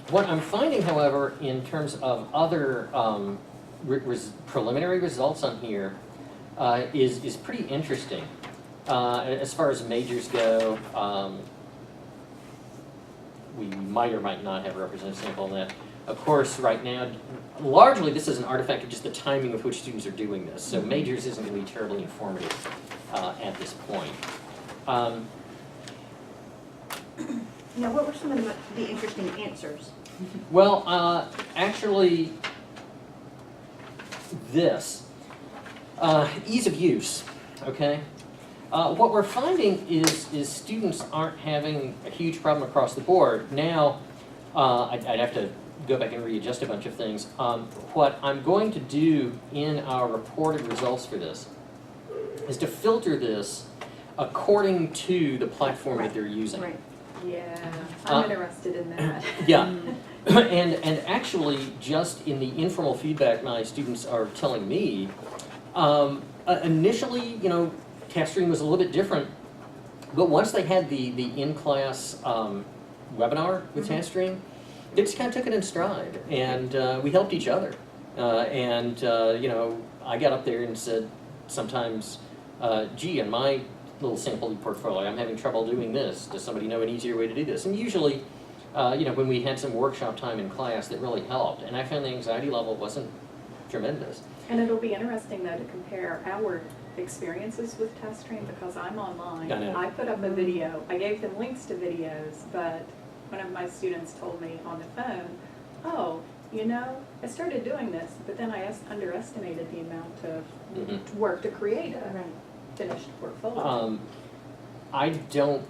What I'm finding, however, in terms of other preliminary results on here, is pretty interesting. As far as majors go, we might or might not have a representative sample on that. Of course, right now, largely this is an artifact of just the timing of which students are doing this. So majors isn't going to be terribly informative at this point. Now, what were some of the interesting answers? Well, actually, this. Ease of use, okay? What we're finding is students aren't having a huge problem across the board. Now, I'd have to go back and readjust a bunch of things. What I'm going to do in our reported results for this is to filter this according to the platform that they're using. Right. Yeah, I'm interested in that. Yeah, and actually, just in the informal feedback my students are telling me, initially, you know, TaskStream was a little bit different, but once they had the in-class webinar with TaskStream, they just kind of took it in stride, and we helped each other. You know, I got up there and said sometimes, gee, in my little sample portfolio, I'm having trouble doing this. Does somebody know an easier way to do this? And usually, you know, when we had some workshop time in class, that really helped. And I found the anxiety level wasn't tremendous. And it'll be interesting though to compare our experiences with TestStream because I'm online. I know. I put up a video, I gave them links to videos, but one of my students told me on the phone, oh, you know, I started doing this, but then I underestimated the amount of Mhm. work to create a Right. finished portfolio. I don't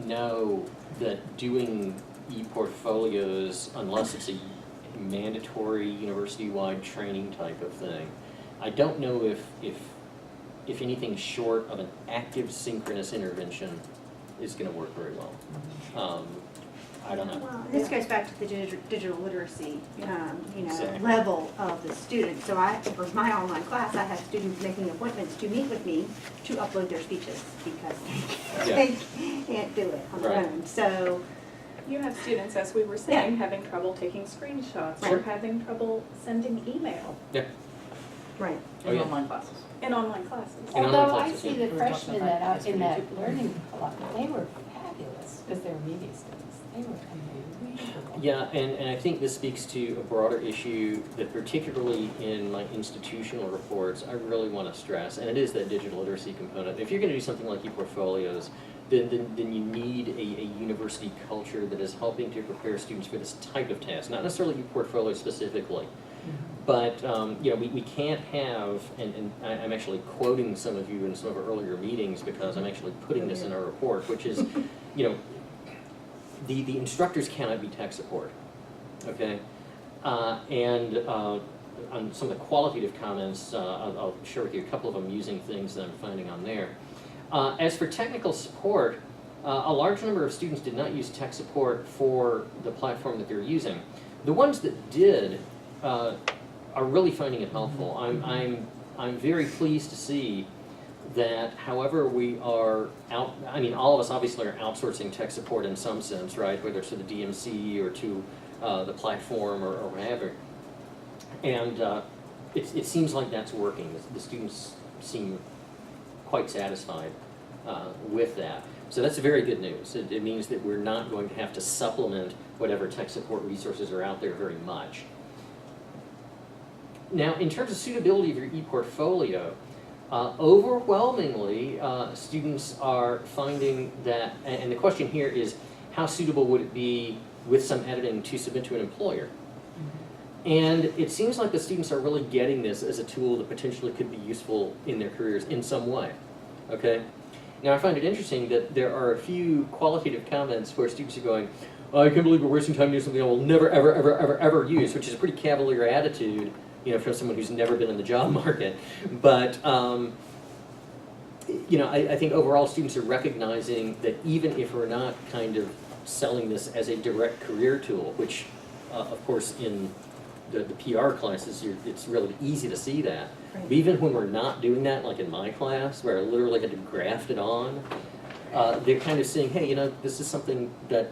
know that doing e-portfolios, unless it's a mandatory university-wide training type of thing, I don't know if anything short of an active synchronous intervention is gonna work very well. I don't know. Well, this goes back to the digital literacy, Exactly. level of the student. So for my online class, I have students making appointments to meet with me to upload their speeches because Yeah. they can't do it on their Right. own. So, You have students, as we were saying, having trouble taking screenshots or Right. having trouble sending email Yeah. right. Oh, In yeah. online classes. in online classes. In online Although I classes, see yeah. the We were talking freshmen about that that out in that yesterday, too. learning club, they were fabulous, because they were media students, they were unbelievable. Yeah, and I think this speaks to a broader issue that particularly in my institutional reports, I really want to stress, and it is that digital literacy component. If you're going to do something like e-portfolios, then you need a university culture that is helping to prepare students for this type of task, not necessarily e-portfolio specifically. But, we can't have, and I'm actually quoting some of you in some of our earlier meetings because I'm actually putting this in our report, which is, the instructors cannot be tech support, okay? And on some of the qualitative comments, I'll share with you a couple of amusing things that I'm finding on there. As for technical support, a large number of students did not use tech support for the platform that they're using. The ones that did are really finding it helpful. I'm very pleased to see that however we are all of us obviously are outsourcing tech support in some sense, right? Whether it's to the DMC or to the platform or whatever. And it seems like that's working. The students seem quite satisfied with that. So that's very good news. It means that we're not going to have to supplement whatever tech support resources are out there very much. Now, in terms of suitability of your e-portfolio, overwhelmingly, students are finding that, and the question here is, how suitable would it be with some editing to submit to an employer? And it seems like the students are really getting this as a tool that potentially could be useful in their careers in some way, okay? Now, I find it interesting that there are a few qualitative comments where students are going, I can't believe we're wasting time doing something I will never, ever, ever, ever, ever use, which is a pretty cavalier attitude, from someone who's never been in the job market. But, I think overall students are recognizing that even if we're not kind of selling this as a direct career tool, which, of course, in the PR classes, it's really easy to see that. Right. But even when we're not doing that, like in my class, where I literally had to graft it on, they're kind of saying, hey, this is something that,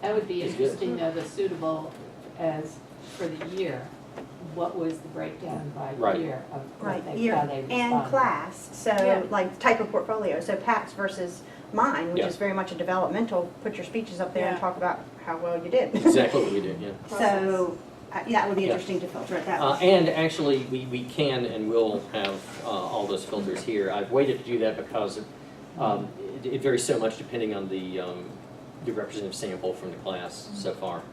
That would be It's good. interesting though, the suitable as for the year, what was the breakdown by Right. year of Right, what they, year how they responded? and class, so Yeah. like type of portfolio, so Pat's versus mine, which Yeah. is very much a developmental, put your speeches up there and Yeah. talk about how well you did. exactly what we do, yeah. So, that would be Yeah. interesting to filter it that way. And actually, we can and will have all those filters here. I've waited to do that because it varies so much depending on the representative sample from the class so far.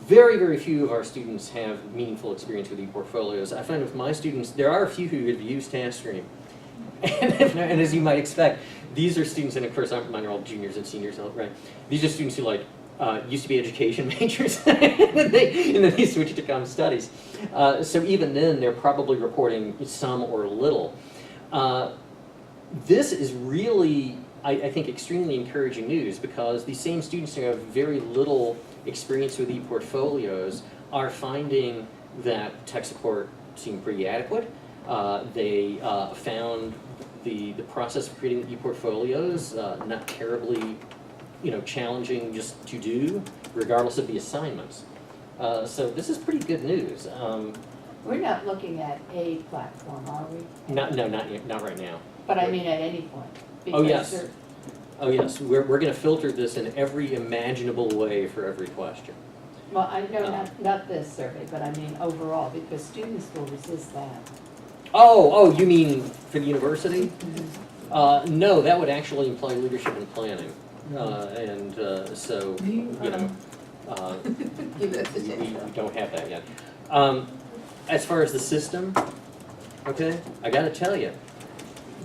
Very, very few of our students have meaningful experience with e-portfolios. I find with my students, there are a few who have used TaskStream. And as you might expect, these are students, and of course mine are all juniors and seniors, right? These are students who used to be education majors, and then they switched to comm studies. So even then, they're probably reporting some or little. This is really, I think, extremely encouraging news because these same students who have very little experience with e-portfolios are finding that tech support seemed pretty adequate. They found the process of creating e-portfolios not terribly challenging just to do, regardless of the assignments. So this is pretty good news. We're not looking at a platform, are we? Not yet, not right now. But I mean at any point. Oh, because yes. there- Oh yes, we're going to filter this in every imaginable way for every question. Well, I know not this survey, but I mean overall, because students will resist that. Oh, you mean for the university? No, that would actually imply leadership and planning. So, you know, we don't have that yet. As far as the system, okay, I gotta tell you,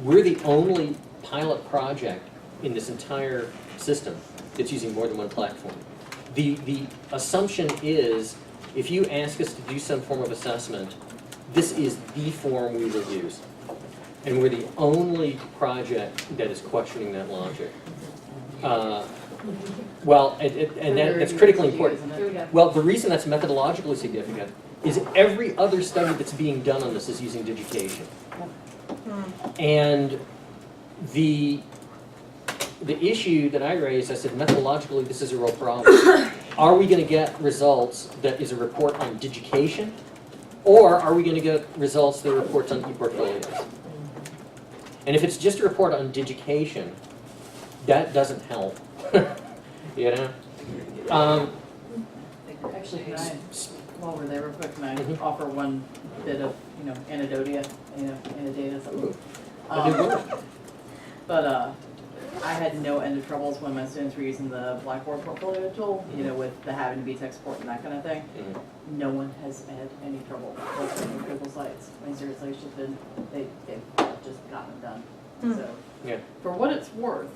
we're the only pilot project in this entire system that's using more than one platform. The assumption is, if you ask us to do some form of assessment, this is the form we will use. And we're the only project that is questioning that logic. Well, that's critically important. Well, the reason that's methodologically significant is every other study that's being done on this is using digitation. And the issue that I raised, I said methodologically this is a real problem. Are we going to get results that is a report on digitation, or are we going to get results that are reports on e-portfolios? And if it's just a report on digitation, that doesn't help. You know? Actually, can I, while we're there real quick, can I offer one bit of, anecdote, something? But I had no end of troubles when my students were using the Blackboard portfolio tool, with the having to be tech support and that kind of thing. No one has had any trouble with Google Sites. I mean, seriously, it's just been, they've just gotten it done. So, for what it's worth,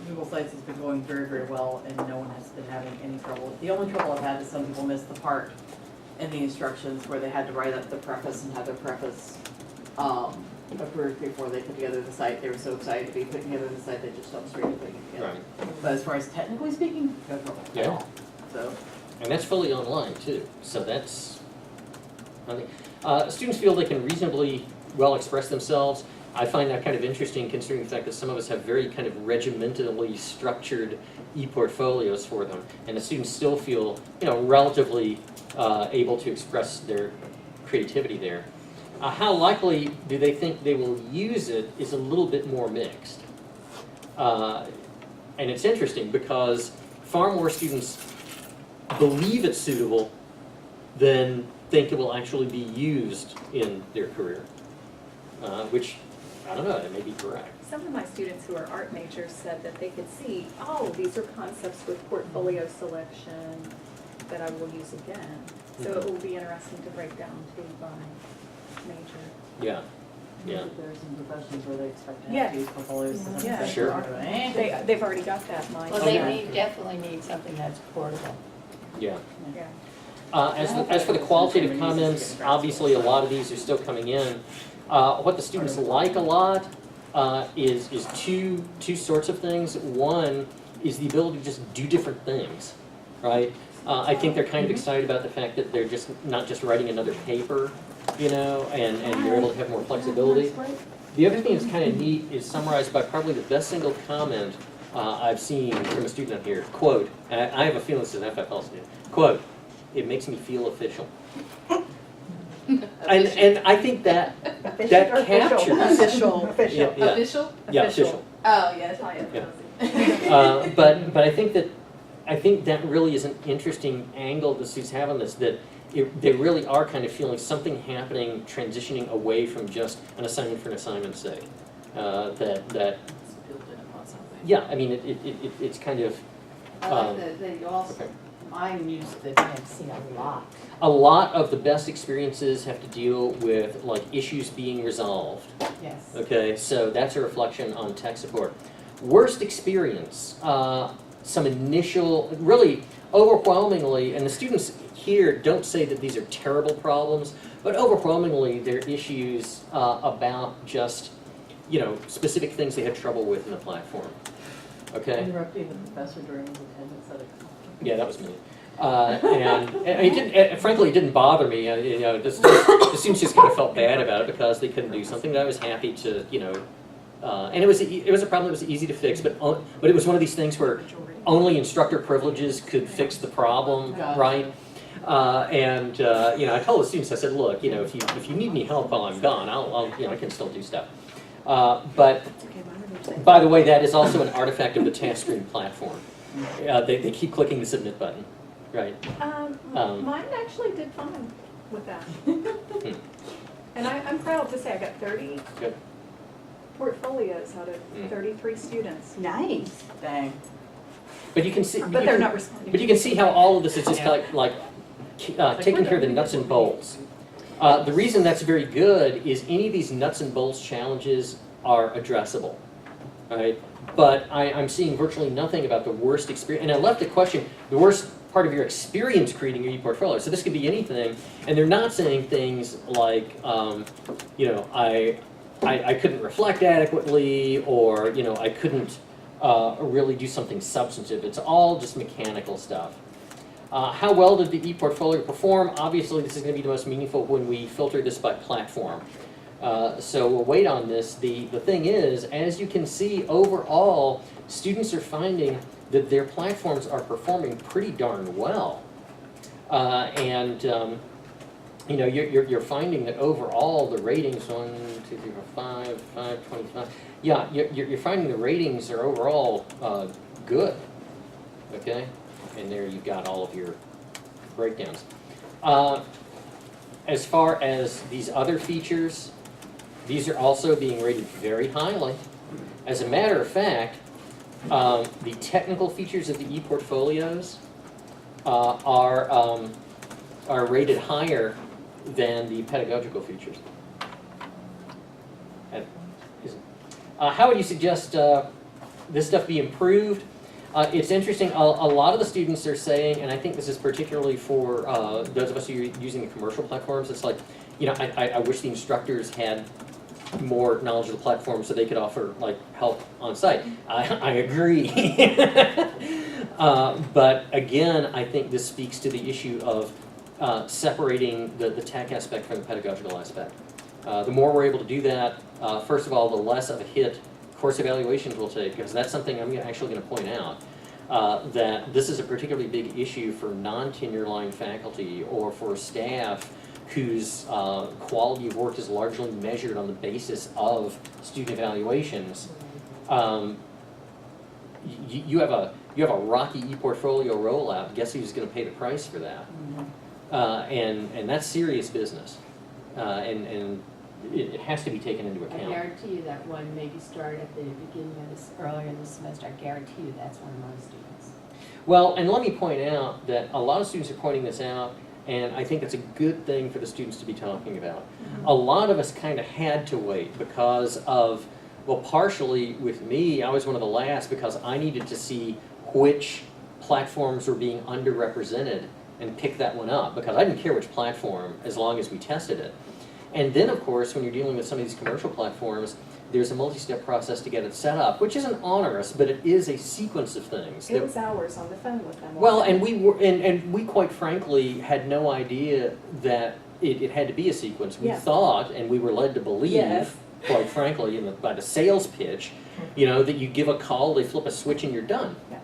Google Sites has been going very, very well, and no one has been having any trouble. The only trouble I've had is some people missed the part in the instructions where they had to write up the preface and have their preface approved before they put together the site. They were so excited to be putting together the site, they just jumped straight to putting it together. Right. But as far as technically speaking, no trouble at all. So. And that's fully online too. So that's, I think, students feel they can reasonably well express themselves. I find that kind of interesting considering the fact that some of us have very kind of regimentally structured e-portfolios for them. And the students still feel, relatively able to express their creativity there. How likely do they think they will use it is a little bit more mixed. And it's interesting because far more students believe it's suitable than think it will actually be used in their career, which, I don't know, it may be correct. Some of my students who are art majors said that they could see, these are concepts with portfolio selection that I will use again. So it will be interesting to break down too by major. Yeah. There are some professions where they expect to have Yes. to use portfolios. Yeah. Sure. They've already got that mind. Well, they definitely need something that's portable. Yeah. Yeah. As for the qualitative comments, obviously a lot of these are still coming in. What the students like a lot is two sorts of things. One is the ability to just do different things, right? I think they're kind of excited about the fact that they're just not just writing another paper, and they're able to have more flexibility. The other thing that's kind of neat is summarized by probably the best single comment I've seen from a student up here. Quote, and I have a feeling this is an FFL student. Quote, "It makes me feel official." And I think that captures Official. Official. Yeah. Official? Yeah, official. Oh, yeah, that's probably Yeah. But I think that really is an interesting angle the students have on this, that they really are kind of feeling something happening, transitioning away from just an assignment for an assignment's sake. Yeah, I mean, it's kind of. I like that you also, Okay. mine used the DMC a lot. A lot of the best experiences have to deal with like issues being resolved. Yes. Okay, so that's a reflection on tech support. Worst experience, some initial, really overwhelmingly, and the students here don't say that these are terrible problems, but overwhelmingly they're issues about just, specific things they had trouble with in the platform. Okay? Interrupting the professor during his attendance at a Yeah, that was me. And frankly, it didn't bother me. The students just kind of felt bad about it because they couldn't do something. But I was happy to, and it was a problem that was easy to fix. But it was one of these things where only instructor privileges could fix the problem, right? I told the students, I said, look, if you need any help while I'm gone, I can still do stuff. But by the way, that is also an artifact of the task stream platform. They keep clicking the submit button. right? Mine actually did fine with that. And I'm proud to say I got 30 Good. portfolios out of 33 students. Nice. Dang. But you can see, But they're not responding. but you can see how all of this is just Yeah. like taking care of the nuts and bolts. The reason that's very good is any of these nuts and bolts challenges are addressable, right? But I'm seeing virtually nothing about the worst experience. And I left the question, the worst part of your experience creating your e-portfolio. So this could be anything. And they're not saying things like, you know, I couldn't reflect adequately, or, you know, I couldn't really do something substantive. It's all just mechanical stuff. How well did the e-portfolio perform? Obviously, this is going to be the most meaningful when we filter this by platform. So we'll wait on this. The thing is, as you can see, overall, students are finding that their platforms are performing pretty darn well. You know, you're finding that overall the ratings, 1, 2, 3, 4, 5, 5, 25. Yeah, you're finding the ratings are overall good. Okay, and there you've got all of your breakdowns. As far as these other features, these are also being rated very highly. As a matter of fact, the technical features of the e-portfolios are rated higher than the pedagogical features. How would you suggest this stuff be improved? It's interesting, a lot of the students are saying, and I think this is particularly for those of us who are using the commercial platforms, it's like, you know, I wish the instructors had more knowledge of the platform so they could offer like help on site. I agree. But again, I think this speaks to the issue of separating the tech aspect from the pedagogical aspect. The more we're able to do that, first of all, the less of a hit course evaluations will take, because that's something I'm actually going to point out, that this is a particularly big issue for non-tenure line faculty or for staff whose quality of work is largely measured on the basis of student evaluations. You have a rocky e-portfolio rollout. Guess who's going to pay the price for that? And that's serious business, and it has to be taken into I account. guarantee you that one maybe started at the beginning of this, earlier in the semester. I guarantee you that's one of my students. Well, and let me point out that a lot of students are pointing this out, and I think it's a good thing for the students to be talking about. A lot of us kind of had to wait because of, well, partially with me, I was one of the last because I needed to see which platforms were being underrepresented and pick that one up, because I didn't care which platform as long as we tested it. And then, of course, when you're dealing with some of these commercial platforms, there's a multi-step process to get it set up, which isn't onerous, but it is a sequence of things. It was hours on the phone with them. Well, wasn't and we were, and we quite frankly had no idea that it had to be a sequence. We Yeah. thought, and we were led to believe, Yes. quite frankly, by the sales pitch, you know, that you give a call, they flip a switch, and you're done. Yeah.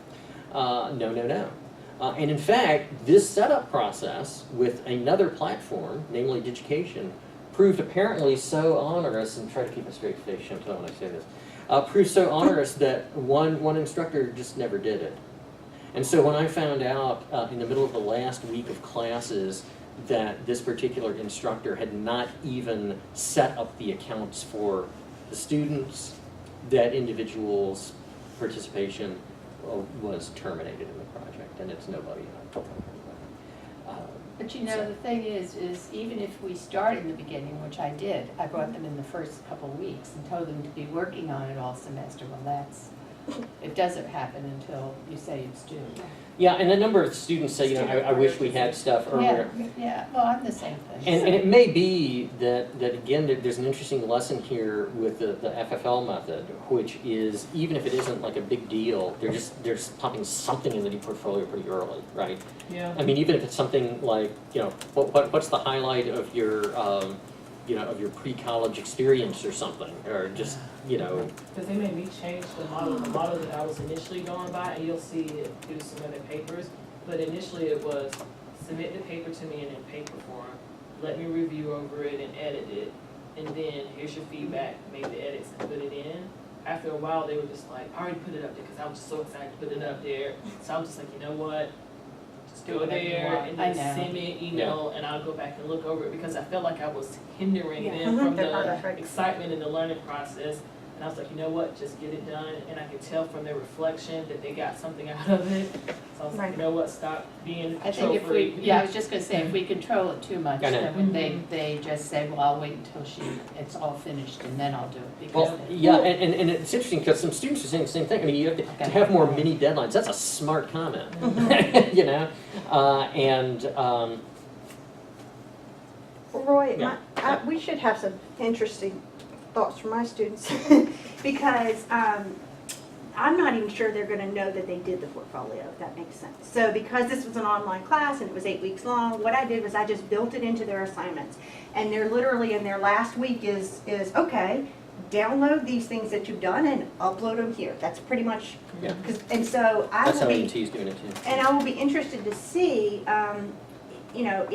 No. And in fact, this setup process with another platform, namely Digication, proved apparently so onerous, and try to keep a straight face, Chantal, when I say this, proved so onerous that one instructor just never did it. And so when I found out in the middle of the last week of classes that this particular instructor had not even set up the accounts for the students, that individual's participation was terminated in the project, and it's nobody. But you know, the thing is even if we start in the beginning, which I did, I brought them in the first couple of weeks and told them to be working on it all semester. Well, it doesn't happen until you say it's due. Yeah, and a number of students say, you know, I wish we had stuff earlier. Yeah, well, I'm the same thing. And it may be that again, there's an interesting lesson here with the FFL method, which is, even if it isn't like a big deal, they're just popping something in the portfolio pretty early, right? Yeah. I mean, even if it's something like, you know, what's the highlight of your, you know, of your pre-college experience or something, or just, you know. Because they made me change the model that I was initially going by, and you'll see it through some of the papers. But initially it was submit the paper to me in paper form, let me review over it and edit it, and then here's your feedback, make the edits and put it in. After a while, they were just like, I already put it up there because I was just so excited to put it up there. So I was just like, you know what? Just do go whatever you there want. and I then know. send me an email and I'll go back and look over it because I felt like I was hindering them Mhm, from their progress, the right. excitement in the learning process. And I was like, you know what, just get it done. And I could tell from their reflection that they got something out of it. So I was like, Right. you know what, stop being a I control think if we, freak. yeah, I was just gonna say, if we control it too much, I know. then they just say, well, I'll wait until it's all finished and then I'll do it. Because Well, yeah, and it's interesting because some students are saying the same thing. I mean, you have to have more mini deadlines. That's a smart comment, you know? Roy, Yeah. we should have some interesting thoughts from my students because I'm not even sure they're gonna know that they did the portfolio, if that makes sense. So because this was an online class and it was 8 weeks long, what I did was I just built it into their assignments. And they're literally in their last week is okay, download these things that you've done and upload them here. That's pretty much, Yeah. and so I That's will how be. AT is doing it too. And I will be interested to see,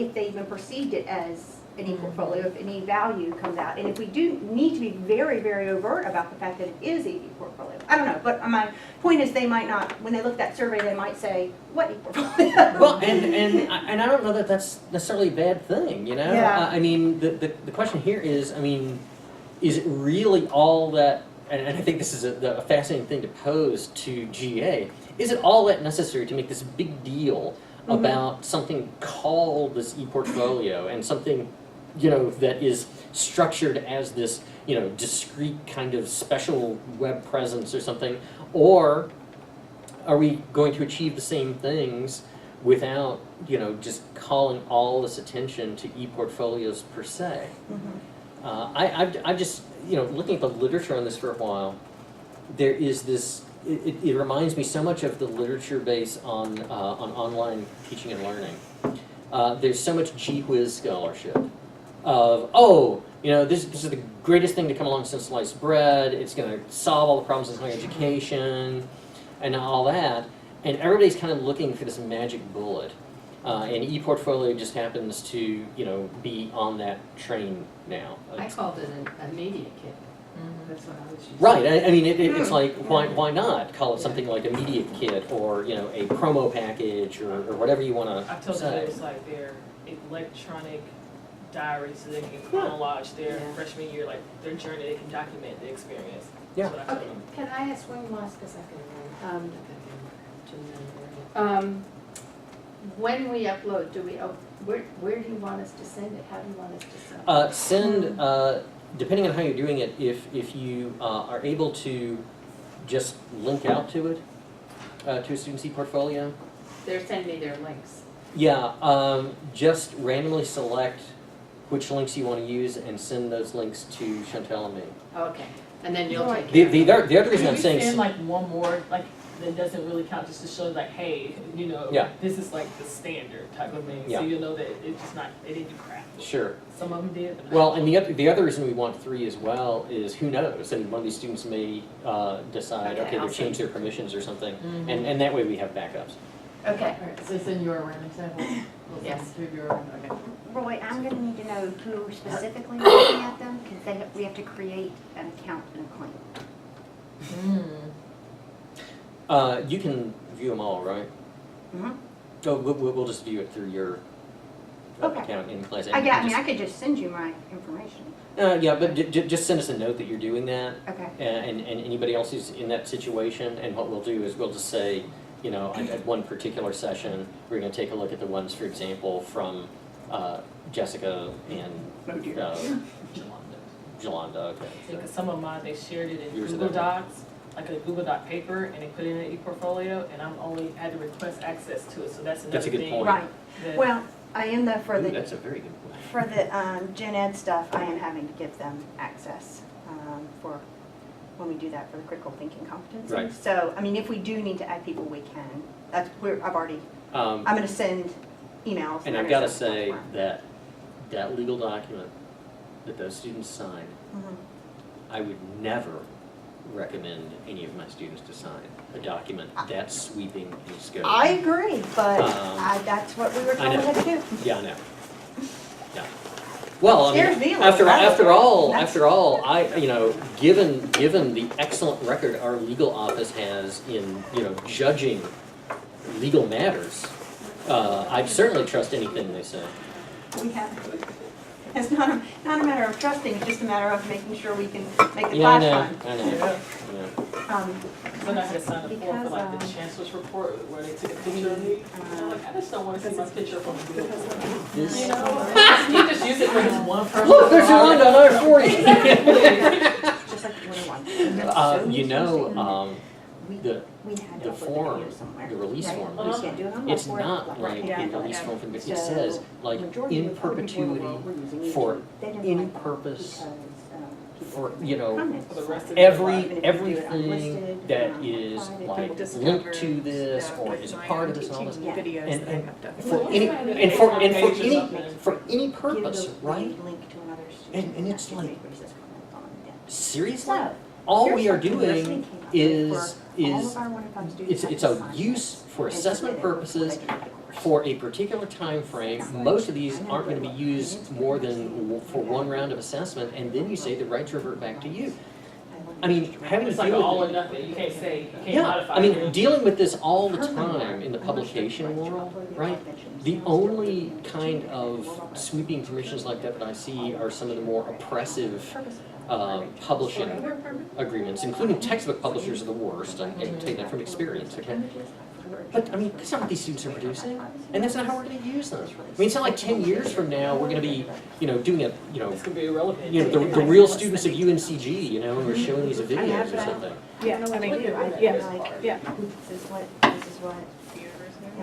if they even perceived it as an e-portfolio, if any value comes out. And if we do need to be very, very overt about the fact that it is an e-portfolio. I don't know, but my point is they might not, when they look at that survey, they might say, what e-portfolio? Well, and I don't know that that's necessarily a bad thing, you know? Yeah. I mean, the question here is, I mean, is it really all that, and I think this is a fascinating thing to pose to GA, is it all that necessary to make this big deal about something called this e-portfolio and something, that is structured as this, discrete kind of special web presence or something? Or are we going to achieve the same things without, just calling all this attention to e-portfolios per se? I've just, looking at the literature on this for a while, there is this, it reminds me so much of the literature base on online teaching and learning. There's so much gee whiz scholarship of, this is the greatest thing to come along since sliced bread, it's going to solve all the problems in higher education, and all that, and everybody's kind of looking for this magic bullet. And ePortfolio just happens to, be on that train now. I called it a media kit. That's what I was using. Right, I mean, it's like, why not call it something like a media kit or, a promo package or whatever you want I to told them say. it was like their electronic diary so they can chronologize their freshman year, like their journey, they can document the experience. Yeah. That's what I told Okay, them. can I ask one last, because I can, when we upload, where do you want us to send it? How do you want us to send it? Send, depending on how you're doing it, if you are able to just link out to it, to a student's ePortfolio, They're sending me their links. yeah, just randomly select which links you want to use and send those links to Chantel and me. Okay, and then you'll take The, care the, of it. other- the other reason Can I'm we saying, send like one more, like, that doesn't really count, just to show like, hey, Yeah. this is like the standard type of thing. Yeah. So you'll know that it's just not, they didn't do crap. sure. Some of them did, but not Well, all. and the other reason we want 3 as well is who knows, and one of these students may decide, Okay, okay, I'll they've changed their send- permissions or something, and that way we have backups. Okay, Alright, so send your random samples. We'll Yes. send 2 of your random, okay. Roy, I'm gonna need to know who specifically looking at them, because we have to create an account and a claim. You can view them all, right? Mhm. Oh, we'll just view it through your Okay. account in class. I could just send you my information. Yeah, but just send us a note that you're doing that, Okay. and anybody else who's in that situation, and what we'll do is we'll just say, at one particular session, we're gonna take a look at the ones, for example, from Jessica and Jolanda, okay. Because some of mine, they shared it in Yours are Google different. Docs, like a Google Doc paper, and they put it in an e-portfolio, and I'm only had to request access to it, so that's another That's a good thing. point. Right. that- Well, I am for Ooh, the that's a very good point. for the gen ed stuff. I am having to give them access for when we do that for the critical thinking competency. Right. So, I mean, if we do need to add people, we can. I've already. I'm going to send emails. And I've got to say that legal document that those students signed, I would never recommend any of my students to sign a document that sweeping in scope. I agree, but that's what we were I told we know. had to do. Yeah, I know. Yeah. Well, I Scares me mean, a little. after all, That's- given the excellent record our legal office has in, judging legal matters, I'd certainly trust anything they say. We have, it's not a matter of trusting, it's just a matter of making sure we can make the Yeah, I class know, fun. I know, yeah. So I had signed up for Because, like the chancellor's report where they took a picture of me. And I'm like, I just don't want to see my picture from the Google. This- You know, you just use it for this one person. Look, there's Yolanda on I-40. Just like 21. You know, We had the to put form, video somewhere, the release right? form, We can't do it on it's Upwork, not like yeah, the release yeah. form from, it So, says, like, majority in of the people in the perpetuity world were using YouTube. for They didn't any like that purpose, because, for, you know, comments. For the rest of their life. Even if you do it everything unlisted, that private, is they like discovered linked to this that or with is a my part of this and all this. teaching videos And- that I and have done. For any, for any purpose, right? And it's like, seriously? All we are doing is it's a use for assessment purposes for a particular time frame. Most of these aren't going to be used more than for one round of assessment, and then you say the rights revert back to you. I mean, having to It's like deal all or with it. nothing. You can't say, you can't Yeah, modify I mean, it. dealing with this all the time in the publication world, right? The only kind of sweeping permissions like that that I see are some of the more oppressive publishing agreements, including textbook publishers are the worst. I can tell you that from experience, okay? But, I mean, that's not what these students are producing, and that's not how we're gonna use them. I mean, it's not like 10 years from now, we're gonna be, you know, doing a, you know, This could be irrelevant. the real students of UNCG, you know, and we're showing these videos or something. Yeah, I mean, yeah. This is what.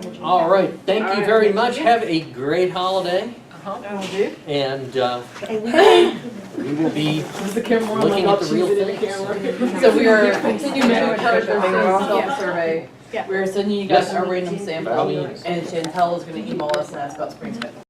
imaging All right, happened. thank you very much. Have a great holiday, and And we will be The camera on, looking like, at the I'll real choose it in the things. camera. So we are Yeah. continuing to encourage the Yeah. self-survey. Yeah. We're sending you guys Yes. a random sample, By all means. and Chantel is gonna email us and ask about spring schedule.